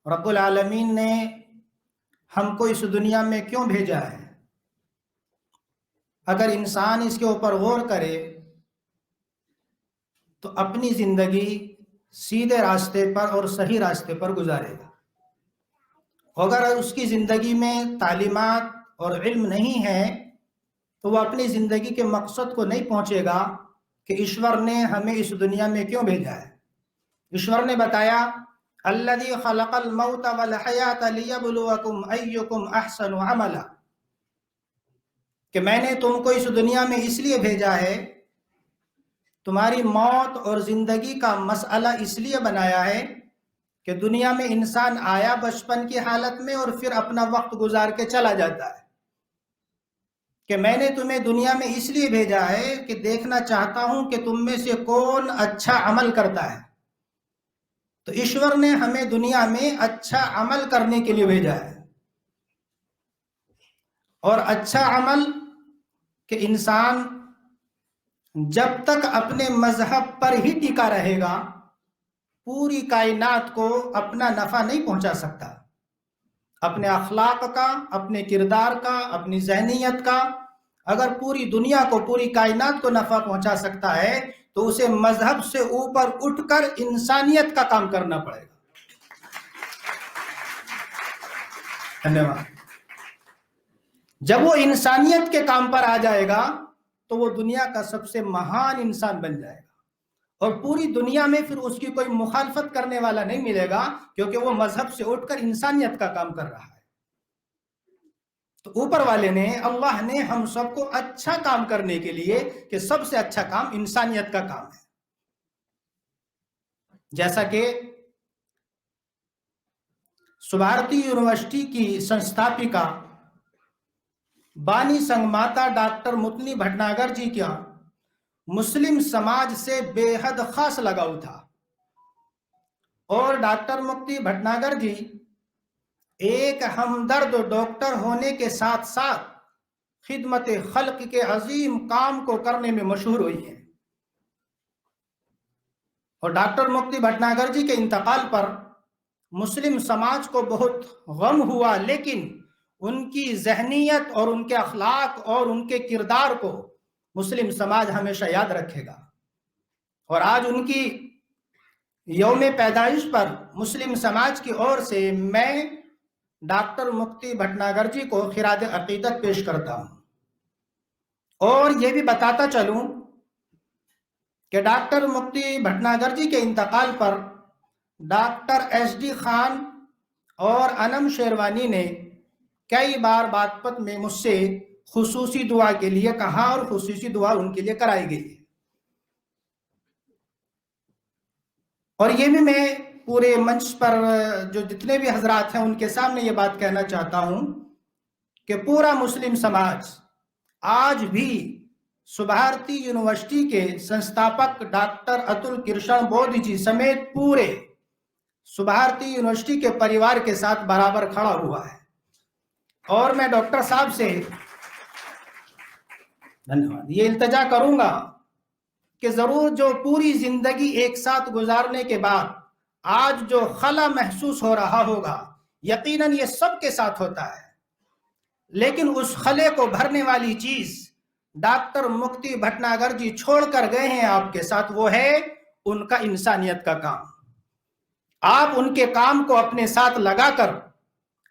रब्बुल आलमीन ने हमको इस दुनिया में क्यों भेजा है? अगर इंसान इसके ऊपर गौर करे तो अपनी जिंदगी सीधे रास्ते पर और सही रास्ते पर गुजारेगा। अगर उसकी ज़िंदगी में तालीमात और इल्म नहीं है तो वह अपनी ज़िंदगी के मकसद को नहीं पहुँचेगा कि ईश्वर ने हमें इस दुनिया में क्यों भेजा है। ईश्वर ने बताया, अल्लज़ी ख़लक़ल मौत वल हयात लियब्लुवकुम अय्युकुम अहसनु अमला, कि मैंने तुमको इस दुनिया में इसलिए भेजा है, तुम्हारी मौत और ज़िंदगी का मसला इसलिए बनाया है कि दुनिया में इंसान आया बचपन की हालत में और फिर अपना वक्त गुजार के चला जाता है, कि मैंने तुम्हें दुनिया में इसलिए भेजा है कि देखना चाहता हूं कि तुम में से कौन अच्छा अमल करता है। तो ईश्वर ने हमें दुनिया में अच्छा अमल करने के लिए भेजा है, और अच्छा अमल कि इंसान जब तक अपने मजहब पर ही टिका रहेगा पूरी कायनात को अपना नफा नहीं पहुंचा सकता। अपने अखलाक का, अपने किरदार का, अपनी ज़हनियत का अगर पूरी दुनिया को, पूरी कायनात को नफा पहुंचा सकता है तो उसे मजहब से ऊपर उठकर इंसानियत का काम करना पड़ेगा। धन्यवाद। जब वो इंसानियत के काम पर आ जाएगा तो वो दुनिया का सबसे महान इंसान बन जाएगा, और पूरी दुनिया में फिर उसकी कोई मुखालफत करने वाला नहीं मिलेगा, क्योंकि वो मजहब से उठकर इंसानियत का काम कर रहा है। तो ऊपर वाले ने, अल्लाह ने हम सबको अच्छा काम करने के लिए, कि सबसे अच्छा काम इंसानियत का काम है। जैसा कि सुभारती यूनिवर्सिटी की संस्थापिका बानी संगमाता डॉक्टर मुतली भटनागर जी का मुस्लिम समाज से बेहद खास लगाव था, और डॉक्टर मुफ्ती भटनागर जी एक हमदर्द डॉक्टर होने के साथ साथ खिदमत खल्क के अजीम काम को करने में मशहूर हुई हैं। और डॉक्टर मुफ्ती भटनागर जी के इंतकाल पर मुस्लिम समाज को बहुत गम हुआ, लेकिन उनकी जहनियत और उनके अखलाक और उनके किरदार को मुस्लिम समाज हमेशा याद रखेगा। और आज उनकी यौम पैदाइश पर मुस्लिम समाज की ओर से मैं डॉक्टर मुफ्ती भटनागर जी को खिराद अकीदत पेश करता हूं और ये भी बताता चलूं कि डॉक्टर मुफ्ती भटनागर जी के इंतकाल पर डॉक्टर SD खान और अनम शेरवानी ने कई बार बातपत में मुझसे खुसूसी दुआ के लिए कहा और खुसूसी दुआ उनके लिए कराई गई। और ये भी मैं पूरे मंच पर जो जितने भी हजरात हैं उनके सामने ये बात कहना चाहता हूं कि पूरा मुस्लिम समाज आज भी सुभारती यूनिवर्सिटी के संस्थापक डॉक्टर अतुल कृष्ण बोध जी समेत पूरे सुभारती यूनिवर्सिटी के परिवार के साथ बराबर खड़ा हुआ है। और मैं डॉक्टर साहब से धन्यवाद ये इल्तजा करूंगा कि जरूर जो पूरी जिंदगी एक साथ गुजारने के बाद आज जो खला महसूस हो रहा होगा, यकीनन ये सबके साथ होता है, लेकिन उस खले को भरने वाली चीज डॉक्टर मुफ्ती भटनागर जी छोड़ कर गए हैं आपके साथ, वो है उनका इंसानियत का काम। आप उनके काम को अपने साथ लगाकर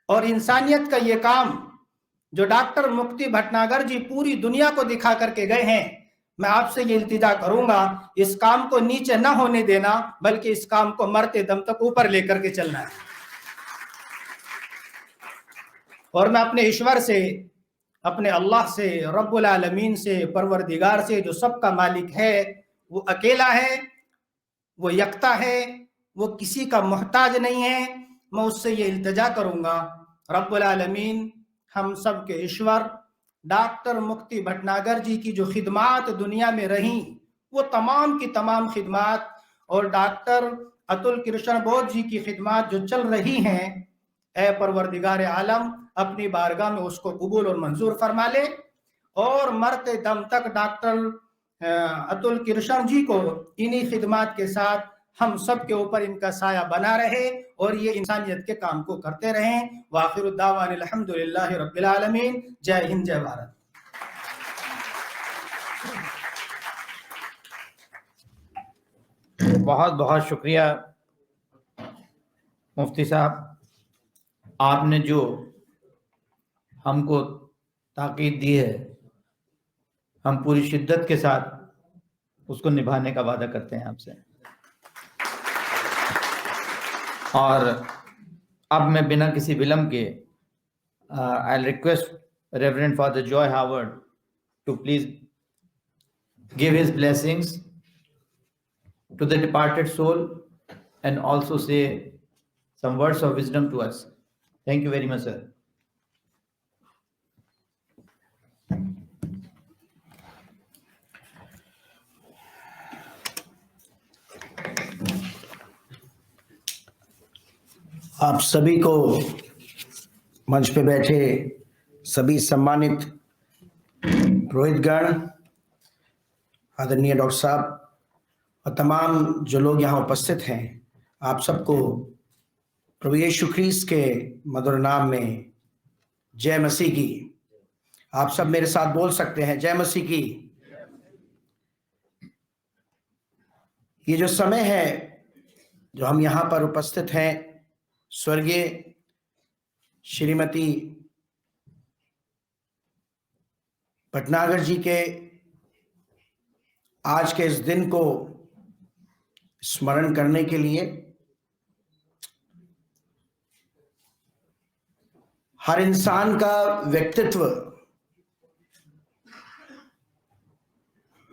और इंसानियत का ये काम जो डॉक्टर मुफ्ती भटनागर जी पूरी दुनिया को दिखा करके गए हैं, मैं आपसे ये इल्तिजा करूंगा इस काम को नीचे न होने देना, बल्कि इस काम को मरते दम तक ऊपर लेकर के चलना है। और मैं अपने ईश्वर से, अपने अल्लाह से, रब्बुल आलमीन से, परवरदिगार से, जो सबका मालिक है, वो अकेला है, वो यकता है, वो किसी का मोहताज नहीं है, मैं उससे ये इल्तिजा करूंगा रब्बुल आलमीन हम सब के ईश्वर डॉक्टर मुफ्ती भटनागर जी की जो खिदमात दुनिया में रहीं, वो तमाम की तमाम खिदमात और डॉक्टर अतुल कृष्ण बोध जी की खिदमात जो चल रही हैं, ए परवरदिगार आलम अपनी बारगाह में उसको कबूल और मंजूर फरमा ले और मरते दम तक डॉक्टर अतुल कृष्ण जी को इन्हीं खिदमात के साथ हम सब के ऊपर इनका साया बना रहे और ये इंसानियत के काम को करते रहें। वाखिरु दावानिल हम्दुलिल्लाहि रब्बिल आलमीन। जय हिंद, जय भारत। बहुत बहुत शुक्रिया मुफ्ती साहब, आपने जो हमको ताकीद दी है, हम पूरी शिद्दत के साथ उसको निभाने का वादा करते हैं आपसे। और अब मैं बिना किसी विलंब के I request reverend father Joy Howard to please give his blessings to the departed soul and also say some words of wisdom to us. Thank you very much, sir. आप सभी को, मंच पे बैठे सभी सम्मानित पुरोहितगण, आदरणीय डॉक्टर साहब और तमाम जो लोग यहाँ उपस्थित हैं, आप सबको प्रभु यीशु ख्रीस्त के मधुर नाम में जय मसीह की। आप सब मेरे साथ बोल सकते हैं, जय मसीह की। ये जो समय है जो हम यहाँ पर उपस्थित हैं, स्वर्गीय श्रीमती भटनागर जी के आज के इस दिन को स्मरण करने के लिए हर इंसान का व्यक्तित्व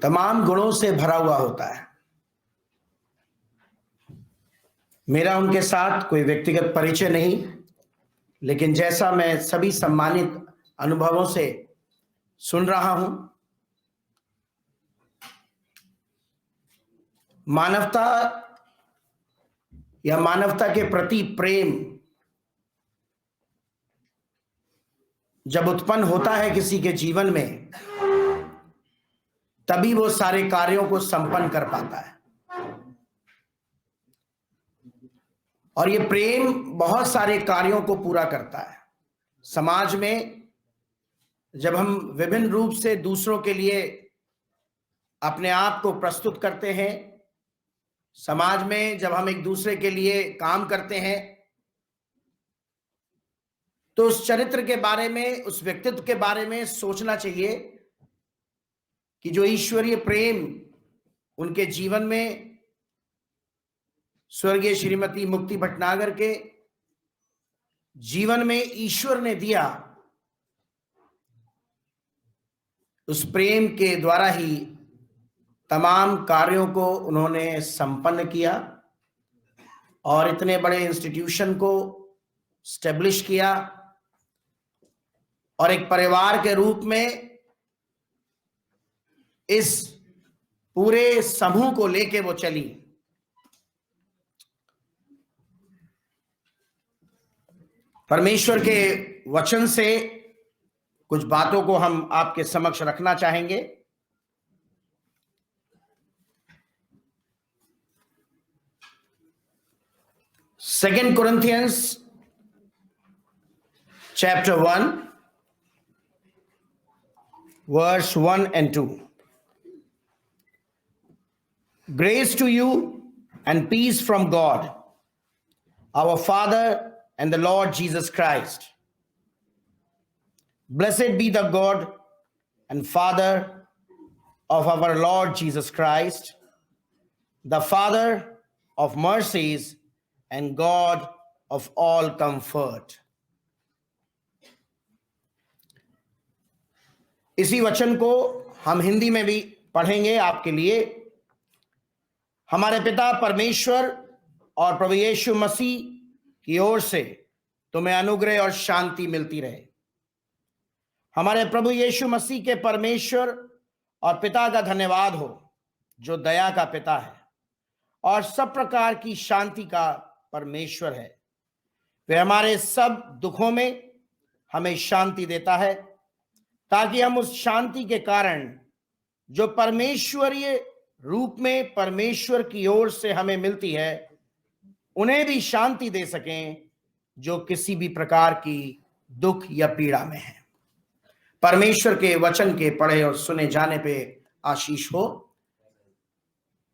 तमाम गुणों से भरा हुआ होता है। मेरा उनके साथ कोई व्यक्तिगत परिचय नहीं, लेकिन जैसा मैं सभी सम्मानित अनुभवों से सुन रहा हूं, मानवता या मानवता के प्रति प्रेम जब उत्पन्न होता है किसी के जीवन में, तभी वो सारे कार्यों को संपन्न कर पाता है। और ये प्रेम बहुत सारे कार्यों को पूरा करता है। समाज में जब हम विभिन्न रूप से दूसरों के लिए अपने आप को प्रस्तुत करते हैं, समाज में जब हम एक दूसरे के लिए काम करते हैं तो उस चरित्र के बारे में, उस व्यक्तित्व के बारे में सोचना चाहिए कि जो ईश्वरीय प्रेम उनके जीवन में स्वर्गीय श्रीमती मुक्ति भटनागर के जीवन में ईश्वर ने दिया, उस प्रेम के द्वारा ही तमाम कार्यों को उन्होंने संपन्न किया और इतने बड़े इंस्टीट्यूशन को स्टैब्लिश किया और एक परिवार के रूप में इस पूरे समूह को लेके वो चली। परमेश्वर के वचन से कुछ बातों को हम आपके समक्ष रखना चाहेंगे। Second Corinthians chapter 1 verse 1 and 2. Grace to you and peace from God, our Father and the Lord Jesus Christ. Blessed be the God and Father of our Lord Jesus Christ, the Father of mercies and God of all comfort. इसी वचन को हम हिंदी में भी पढ़ेंगे आपके लिए। हमारे पिता परमेश्वर और प्रभु यीशु मसीह की ओर से तुम्हें अनुग्रह और शांति मिलती रहे। हमारे प्रभु यीशु मसीह के परमेश्वर और पिता का धन्यवाद हो, जो दया का पिता है और सब प्रकार की शांति का परमेश्वर है। वह हमारे सब दुखों में हमें शांति देता है, ताकि हम उस शांति के कारण जो परमेश्वरीय रूप में परमेश्वर की ओर से हमें मिलती है, उन्हें भी शांति दे सकें जो किसी भी प्रकार की दुख या पीड़ा में है। परमेश्वर के वचन के पढ़े और सुने जाने पे आशीष हो।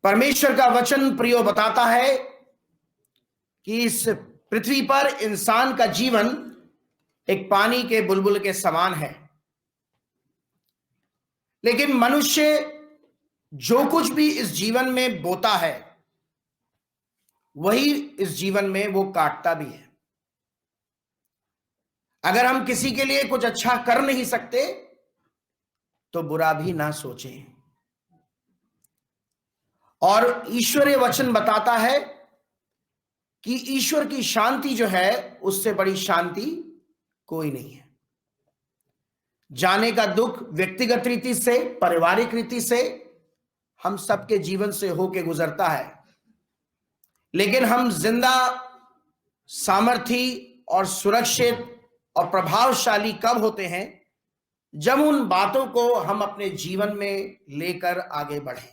परमेश्वर का वचन प्रियो बताता है कि इस पृथ्वी पर इंसान का जीवन एक पानी के बुलबुल के समान है, लेकिन मनुष्य जो कुछ भी इस जीवन में बोता है वही इस जीवन में वो काटता भी है। अगर हम किसी के लिए कुछ अच्छा कर नहीं सकते तो बुरा भी ना सोचें। और ईश्वरीय वचन बताता है कि ईश्वर की शांति जो है उससे बड़ी शांति कोई नहीं है। जाने का दुख व्यक्तिगत रीति से, पारिवारिक रीति से हम सबके जीवन से होके गुजरता है, लेकिन हम जिंदा, सामर्थी और सुरक्षित और प्रभावशाली कब होते हैं? जब उन बातों को हम अपने जीवन में लेकर आगे बढ़े।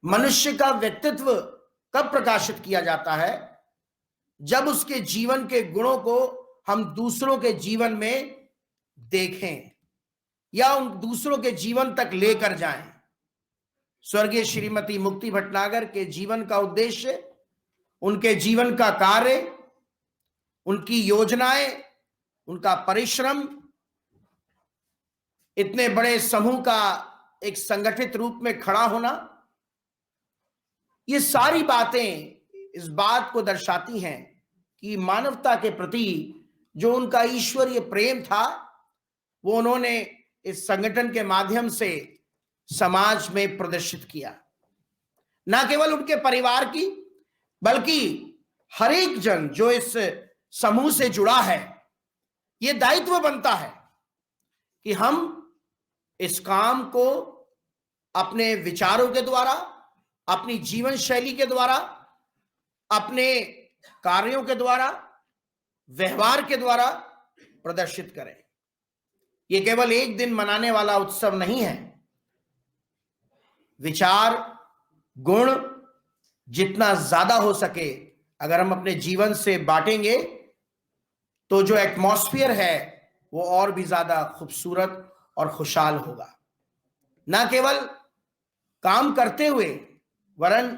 मनुष्य का व्यक्तित्व कब प्रकाशित किया जाता है? जब उसके जीवन के गुणों को हम दूसरों के जीवन में देखें या उन दूसरों के जीवन तक लेकर जाएं। स्वर्गीय श्रीमती मुक्ति भटनागर के जीवन का उद्देश्य, उनके जीवन का कार्य, उनकी योजनाएं, उनका परिश्रम, इतने बड़े समूह का एक संगठित रूप में खड़ा होना, ये सारी बातें इस बात को दर्शाती हैं कि मानवता के प्रति जो उनका ईश्वरीय प्रेम था वो उन्होंने इस संगठन के माध्यम से समाज में प्रदर्शित किया। ना केवल उनके परिवार की, बल्कि हर एक जन जो इस समूह से जुड़ा है, ये दायित्व बनता है कि हम इस काम को अपने विचारों के द्वारा, अपनी जीवन शैली के द्वारा, अपने कार्यों के द्वारा, व्यवहार के द्वारा प्रदर्शित करें। ये केवल एक दिन मनाने वाला उत्सव नहीं है। विचार, गुण जितना ज्यादा हो सके अगर हम अपने जीवन से बांटेंगे तो जो एटमॉस्फेयर है वो और भी ज्यादा खूबसूरत और खुशहाल होगा। ना केवल काम करते हुए, वरन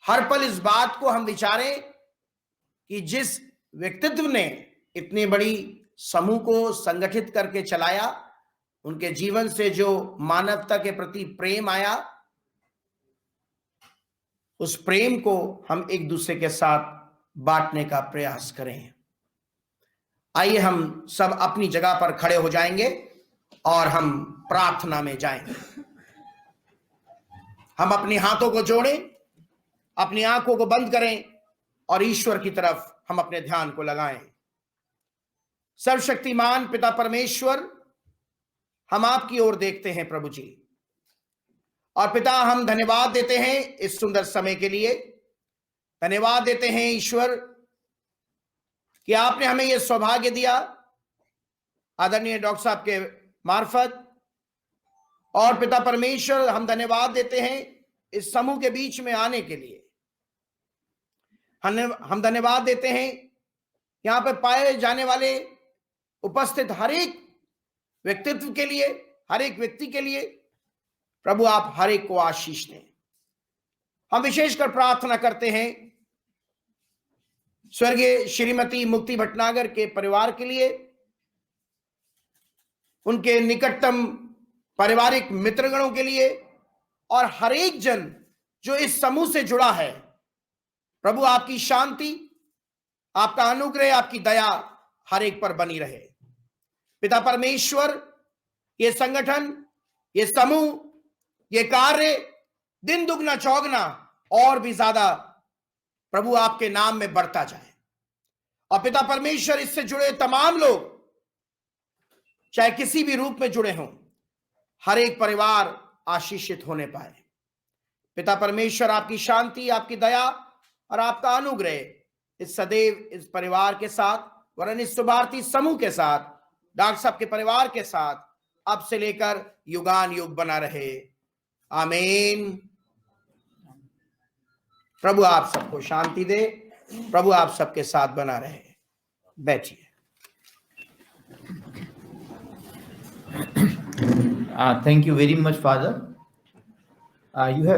हर पल इस बात को हम विचारें कि जिस व्यक्तित्व ने इतनी बड़ी समूह को संगठित करके चलाया, उनके जीवन से जो मानवता के प्रति प्रेम आया, उस प्रेम को हम एक दूसरे के साथ बांटने का प्रयास करें। आइए हम सब अपनी जगह पर खड़े हो जाएंगे और हम प्रार्थना में जाएंगे। हम अपने हाथों को जोड़ें, अपनी आंखों को बंद करें और ईश्वर की तरफ हम अपने ध्यान को लगाएं। सर्वशक्तिमान पिता परमेश्वर, हम आपकी ओर देखते हैं प्रभु जी, और पिता हम धन्यवाद देते हैं इस सुंदर समय के लिए। धन्यवाद देते हैं ईश्वर कि आपने हमें यह सौभाग्य दिया आदरणीय डॉक्टर साहब के मार्फत। और पिता परमेश्वर, हम धन्यवाद देते हैं इस समूह के बीच में आने के लिए। हम धन्यवाद देते हैं यहां पर पाए जाने वाले उपस्थित हर एक व्यक्तित्व के लिए, हर एक व्यक्ति के लिए। प्रभु आप हर एक को आशीष दें। हम विशेषकर प्रार्थना करते हैं स्वर्गीय श्रीमती मुक्ति भटनागर के परिवार के लिए, उनके निकटतम पारिवारिक मित्रगणों के लिए और हर एक जन जो इस समूह से जुड़ा है। प्रभु आपकी शांति, आपका अनुग्रह, आपकी दया हर एक पर बनी रहे। पिता परमेश्वर, ये संगठन, ये समूह, ये कार्य दिन दुगना चौगना और भी ज्यादा प्रभु आपके नाम में बढ़ता जाए। और पिता परमेश्वर, इससे जुड़े तमाम लोग चाहे किसी भी रूप में जुड़े हों, हर एक परिवार आशीषित होने पाए। पिता परमेश्वर, आपकी शांति, आपकी दया और आपका अनुग्रह इस सदैव इस परिवार के साथ, वरन इस सुभारती समूह के साथ, डॉक्टर साहब के परिवार के साथ अब से लेकर युगान युग बना रहे। आमीन। प्रभु आप सबको शांति दे। प्रभु आप सबके साथ बना रहे। बैठिए। Thank you very much, Father. You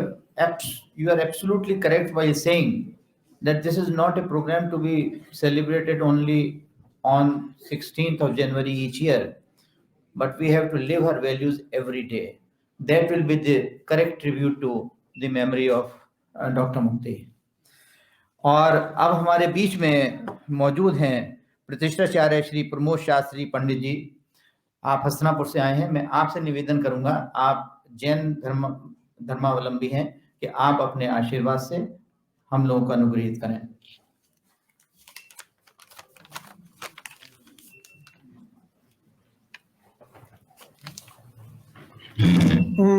are absolutely correct by saying that this is not a program to be celebrated only on 16th of January each year, but we have to live our values every day. That will be the correct tribute to the memory of Dr. Mukti. और अब हमारे बीच में मौजूद हैं प्रतिष्ठाचार्य श्री प्रमोद शास्त्री पंडित जी। आप हस्तिनापुर से आए हैं। मैं आपसे निवेदन करूंगा, आप जैन धर्मावलंबी हैं, कि आप अपने आशीर्वाद से हम लोगों को अनुग्रहित करें।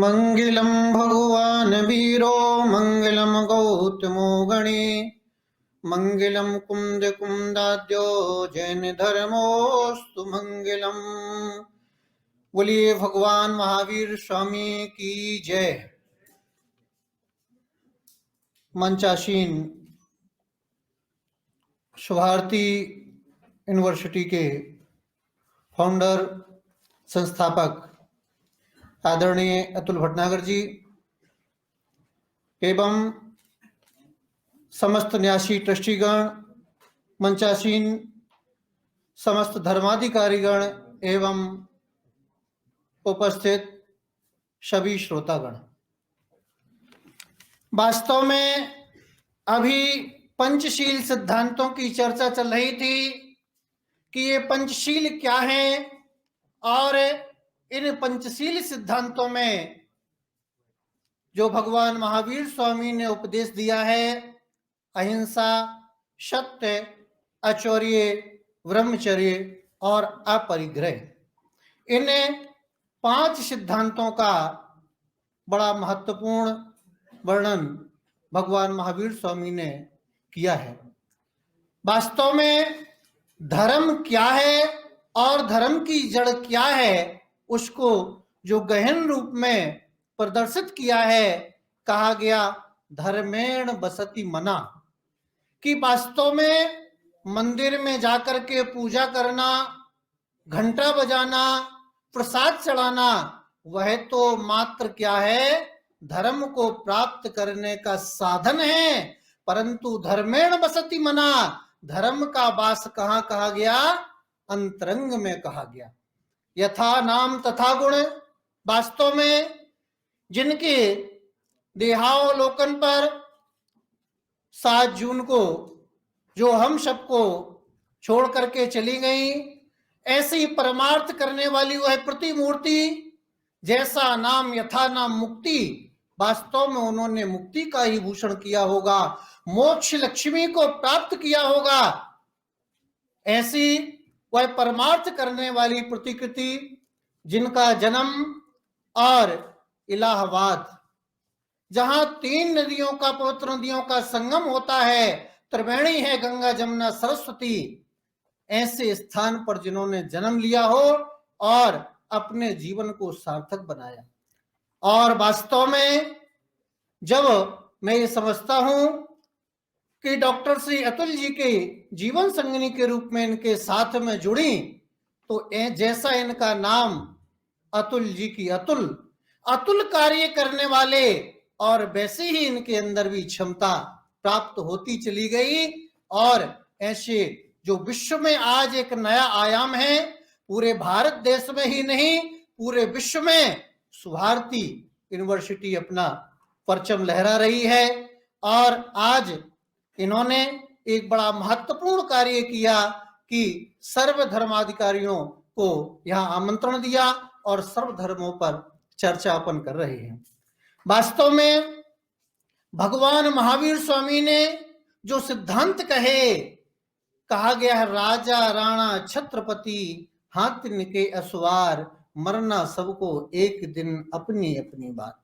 मंगलम भगवान वीरो मंगलम गौतमो गणे मंगलम कुंद कुंदाद्यो जैन धर्मोस्तु मंगलम। बोलिए भगवान महावीर स्वामी की जय। मंचासीन सुभारती यूनिवर्सिटी के फाउंडर संस्थापक आदरणीय अतुल भटनागर जी एवं समस्त न्यासी ट्रस्टीगण, मंचासीन समस्त धर्माधिकारीगण एवं उपस्थित सभी श्रोतागण, वास्तव में अभी पंचशील सिद्धांतों की चर्चा चल रही थी कि ये पंचशील क्या हैं और इन पंचशील सिद्धांतों में जो भगवान महावीर स्वामी ने उपदेश दिया है, अहिंसा, सत्य, अचौर्य, ब्रह्मचर्य और अपरिग्रह, इन 5 सिद्धांतों का बड़ा महत्वपूर्ण वर्णन भगवान महावीर स्वामी ने किया है। वास्तव में धर्म क्या है और धर्म की जड़ क्या है, उसको जो गहन रूप में प्रदर्शित किया है, कहा गया धर्मेण बसति मना, कि वास्तव में मंदिर में जाकर के पूजा करना, घंटा बजाना, प्रसाद चढ़ाना, वह तो मात्र क्या है, धर्म को प्राप्त करने का साधन है, परंतु धर्मेण बसति मना, धर्म का वास कहां कहा गया? अंतरंग में कहा गया। यथा नाम तथा गुण, वास्तव में जिनके देहावलोकन पर 7 जून को जो हम सबको छोड़ करके चली गई, ऐसी परमार्थ करने वाली वह प्रतिमूर्ति, जैसा नाम यथा नाम मुक्ति, वास्तव में उन्होंने मुक्ति का ही भूषण किया होगा, मोक्ष लक्ष्मी को प्राप्त किया होगा। ऐसी वह परमार्थ करने वाली प्रतिकृति जिनका जन्म और इलाहाबाद, जहां 3 नदियों का, पवित्र नदियों का संगम होता है, त्रिवेणी है गंगा जमुना सरस्वती, ऐसे स्थान पर जिन्होंने जन्म लिया हो और अपने जीवन को सार्थक बनाया। और वास्तव में जब मैं ये समझता हूं कि डॉक्टर श्री अतुल जी के जीवन संगिनी के रूप में इनके साथ में जुड़ी, तो जैसा इनका नाम अतुल जी की अतुल, अतुल कार्य करने वाले, और वैसे ही इनके अंदर भी क्षमता प्राप्त होती चली गई। और ऐसे जो विश्व में आज एक नया आयाम है, पूरे भारत देश में ही नहीं पूरे विश्व में सुभारती यूनिवर्सिटी अपना परचम लहरा रही है। और आज इन्होंने एक बड़ा महत्वपूर्ण कार्य किया कि सर्व धर्माधिकारियों को यहां आमंत्रण दिया और सर्व धर्मों पर चर्चा अपन कर रहे हैं। वास्तव में भगवान महावीर स्वामी ने जो सिद्धांत कहा गया है, राजा राणा छत्रपति हाथिन के असवार, मरना सबको एक दिन अपनी अपनी बात।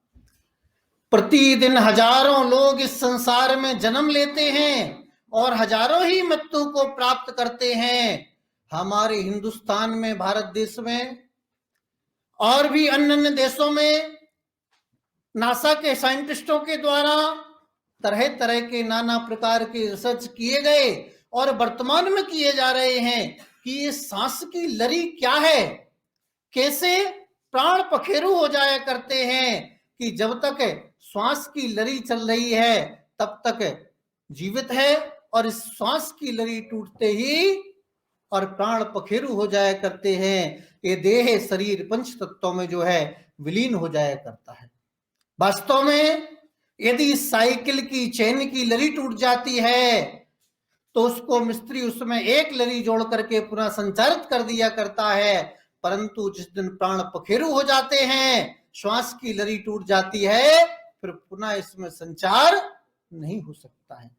प्रतिदिन हजारों लोग इस संसार में जन्म लेते हैं और हजारों ही मृत्यु को प्राप्त करते हैं। हमारे हिंदुस्तान में, भारत देश में और भी अन्य अन्य देशों में नासा के साइंटिस्टों के द्वारा तरह तरह के नाना प्रकार के रिसर्च किए गए और वर्तमान में किए जा रहे हैं कि ये सांस की लड़ी क्या है, कैसे प्राण पखेरु हो जाया करते हैं कि जब तक श्वास की लड़ी चल रही है तब तक जीवित है, और इस श्वास की लड़ी टूटते ही और प्राण पखेरु हो जाया करते हैं। ये देह शरीर पंच तत्वों में जो है विलीन हो जाया करता है। वास्तव में यदि साइकिल की चेन की लड़ी टूट जाती है तो उसको मिस्त्री उसमें एक लड़ी जोड़ करके पुनः संचारित कर दिया करता है, परंतु जिस दिन प्राण पखेरु हो जाते हैं, श्वास की लड़ी टूट जाती है, फिर पुनः इसमें संचार नहीं हो सकता है।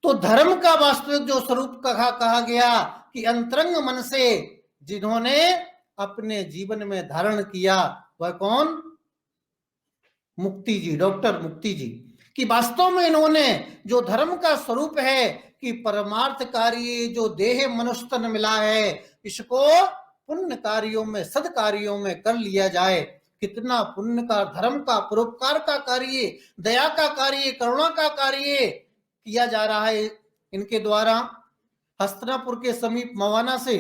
तो धर्म का वास्तविक जो स्वरूप कहा गया कि अंतरंग मन से जिन्होंने अपने जीवन में धारण किया, वह कौन? मुक्ति जी, डॉक्टर मुक्ति जी, कि वास्तव में इन्होंने जो धर्म का स्वरूप है कि परमार्थ कार्य जो देह मनुष्य तन मिला है, इसको पुण्य कार्यों में, सद कार्यों में कर लिया जाए। कितना पुण्य का, धर्म का, परोपकार का कार्य, दया का कार्य, करुणा का कार्य किया जा रहा है इनके द्वारा। हस्तिनापुर के समीप मवाना से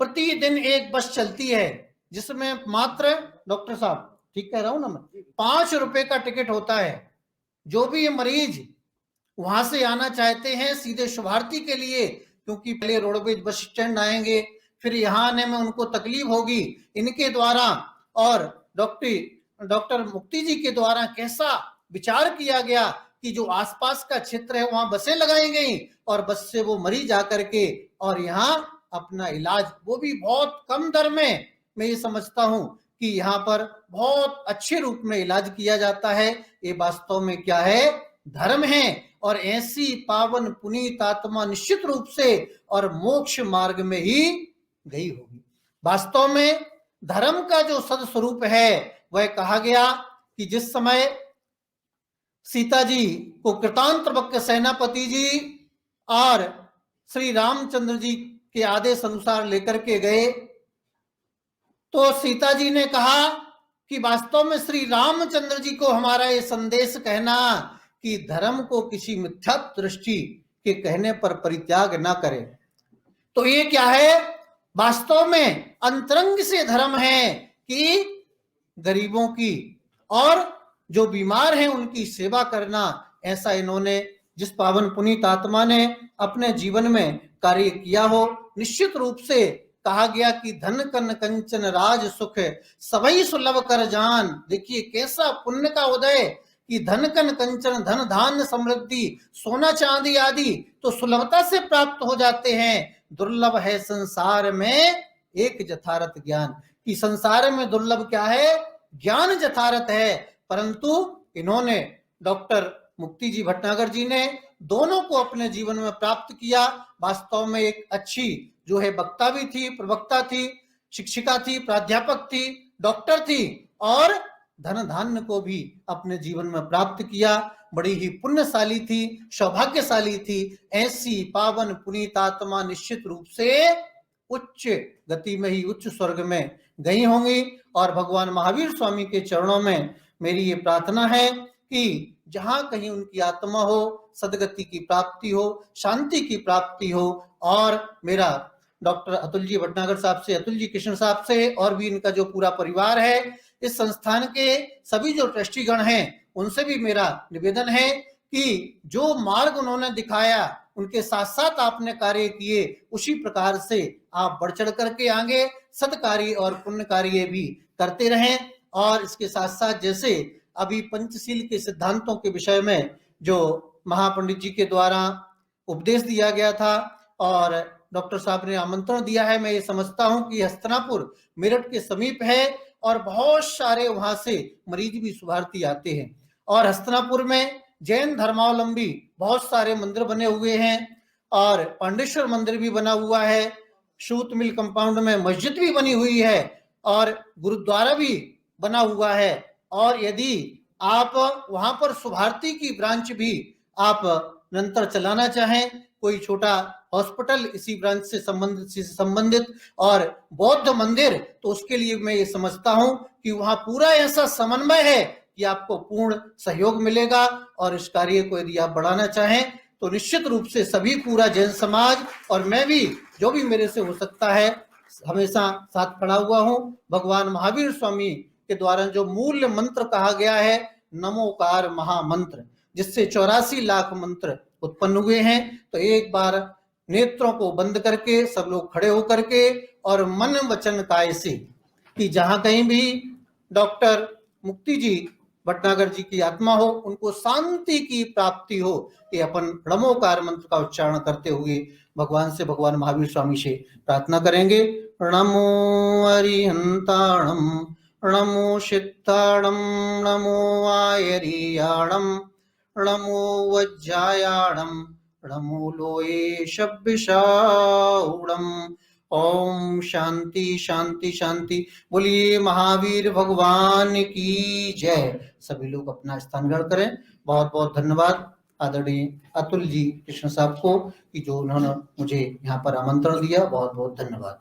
प्रतिदिन एक बस चलती है जिसमें मात्र, डॉक्टर साहब ठीक कह रहा हूं ना मैं, 5 रुपए का टिकट होता है। जो भी ये मरीज वहां से आना चाहते हैं सीधे शुभारती के लिए, क्योंकि पहले रोडवेज बस स्टैंड आएंगे, फिर यहाँ आने में उनको तकलीफ होगी, इनके द्वारा और डॉक्टर मुक्ति जी के द्वारा कैसा विचार किया गया कि जो आसपास का क्षेत्र है वहां बसें लगाई गई और बस से वो मरीज आकर के और यहाँ अपना इलाज, वो भी बहुत कम दर में, मैं ये समझता हूं कि यहाँ पर बहुत अच्छे रूप में इलाज किया जाता है। ये वास्तव में क्या है? धर्म है। और ऐसी पावन पुनीत आत्मा निश्चित रूप से और मोक्ष मार्ग में ही गई होगी। वास्तव में धर्म का जो सदस्वरूप है वह कहा गया कि जिस समय सीता जी को कृतांतवक्र सेनापति जी और श्री रामचंद्र जी के आदेश अनुसार लेकर के गए, तो सीता जी ने कहा कि वास्तव में श्री रामचंद्र जी को हमारा ये संदेश कहना कि धर्म को किसी मिथ्या दृष्टि के कहने पर परित्याग ना करे। तो ये क्या है? वास्तव में अंतरंग से धर्म है कि गरीबों की और जो बीमार हैं उनकी सेवा करना, ऐसा इन्होंने जिस पावन पुनीत आत्मा ने अपने जीवन में कार्य किया हो। निश्चित रूप से कहा गया कि धन कन कंचन राज सुख सबई सुलभ कर जान। देखिए कैसा पुण्य का उदय कि धन कन कंचन, धन धान्य समृद्धि, सोना चांदी आदि तो सुलभता से प्राप्त हो जाते हैं। दुर्लभ है संसार में एक जथारथ ज्ञान, कि संसार में दुर्लभ क्या है? ज्ञान जथारथ है। परंतु इन्होंने डॉक्टर मुक्ति जी भटनागर जी ने दोनों को अपने जीवन में प्राप्त किया। वास्तव में एक अच्छी जो है वक्ता भी थी, प्रवक्ता थी, शिक्षिका थी, प्राध्यापक थी, डॉक्टर थी और धन धान्य को भी अपने जीवन में प्राप्त किया। बड़ी ही पुण्यशाली थी, सौभाग्यशाली थी। ऐसी पावन पुनीत आत्मा निश्चित रूप से उच्च गति में ही उच्च स्वर्ग में गई होंगी। और भगवान महावीर स्वामी के चरणों में मेरी ये प्रार्थना है कि जहां कहीं उनकी आत्मा हो, सदगति की प्राप्ति हो, शांति की प्राप्ति हो। और मेरा डॉक्टर अतुल जी भटनागर साहब से, अतुल जी कृष्ण साहब से और भी इनका जो पूरा परिवार है, इस संस्थान के सभी जो ट्रस्टीगण हैं, उनसे भी मेरा निवेदन है कि जो मार्ग उन्होंने दिखाया, उनके साथ साथ आपने कार्य किए, उसी प्रकार से आप बढ़ चढ़ करके आगे सत्कार्य और पुण्य कार्य भी करते रहें। और इसके साथ साथ जैसे अभी पंचशील के सिद्धांतों के विषय में जो महापंडित जी के द्वारा उपदेश दिया गया था और डॉक्टर साहब ने आमंत्रण दिया है, मैं ये समझता हूं कि हस्तिनापुर मेरठ के समीप है और बहुत सारे वहां से मरीज भी शुभार्थी आते हैं। और हस्तिनापुर में जैन धर्मावलंबी बहुत सारे मंदिर बने हुए हैं और पांडेश्वर मंदिर भी बना हुआ है, सूत मिल कंपाउंड में मस्जिद भी बनी हुई है और गुरुद्वारा भी बना हुआ है। और यदि आप वहां पर शुभार्थी की ब्रांच भी आप निरंतर चलाना चाहें, कोई छोटा हॉस्पिटल इसी ब्रांच से संबंधित और बौद्ध मंदिर, तो उसके लिए मैं ये समझता हूं कि वहां पूरा ऐसा समन्वय है कि आपको पूर्ण सहयोग मिलेगा। और इस कार्य को यदि आप बढ़ाना चाहें तो निश्चित रूप से सभी पूरा जैन समाज और मैं भी जो भी मेरे से हो सकता है हमेशा साथ खड़ा हुआ हूं। भगवान महावीर स्वामी के द्वारा जो मूल्य मंत्र कहा गया है, नमोकार महामंत्र, जिससे 84 लाख मंत्र उत्पन्न हुए हैं, तो एक बार नेत्रों को बंद करके सब लोग खड़े होकर के और मन वचन काय से कि जहां कहीं भी डॉक्टर मुक्ति जी भटनागर जी की आत्मा हो, उनको शांति की प्राप्ति हो, कि अपन नमोकार मंत्र का उच्चारण करते हुए भगवान से, भगवान महावीर स्वामी से प्रार्थना करेंगे। नमो अरिहंताणम, नमो सिद्धाणम, नमो आयरियाणम, नमो वज्रायाणम, नमो लोये शब्बिशाऊणम। ओम शांति शांति शांति। बोलिए महावीर भगवान की जय। सभी लोग अपना स्थान ग्रहण करें। बहुत बहुत धन्यवाद आदरणीय अतुल जी कृष्ण साहब को कि जो उन्होंने मुझे यहाँ पर आमंत्रण दिया। बहुत बहुत धन्यवाद।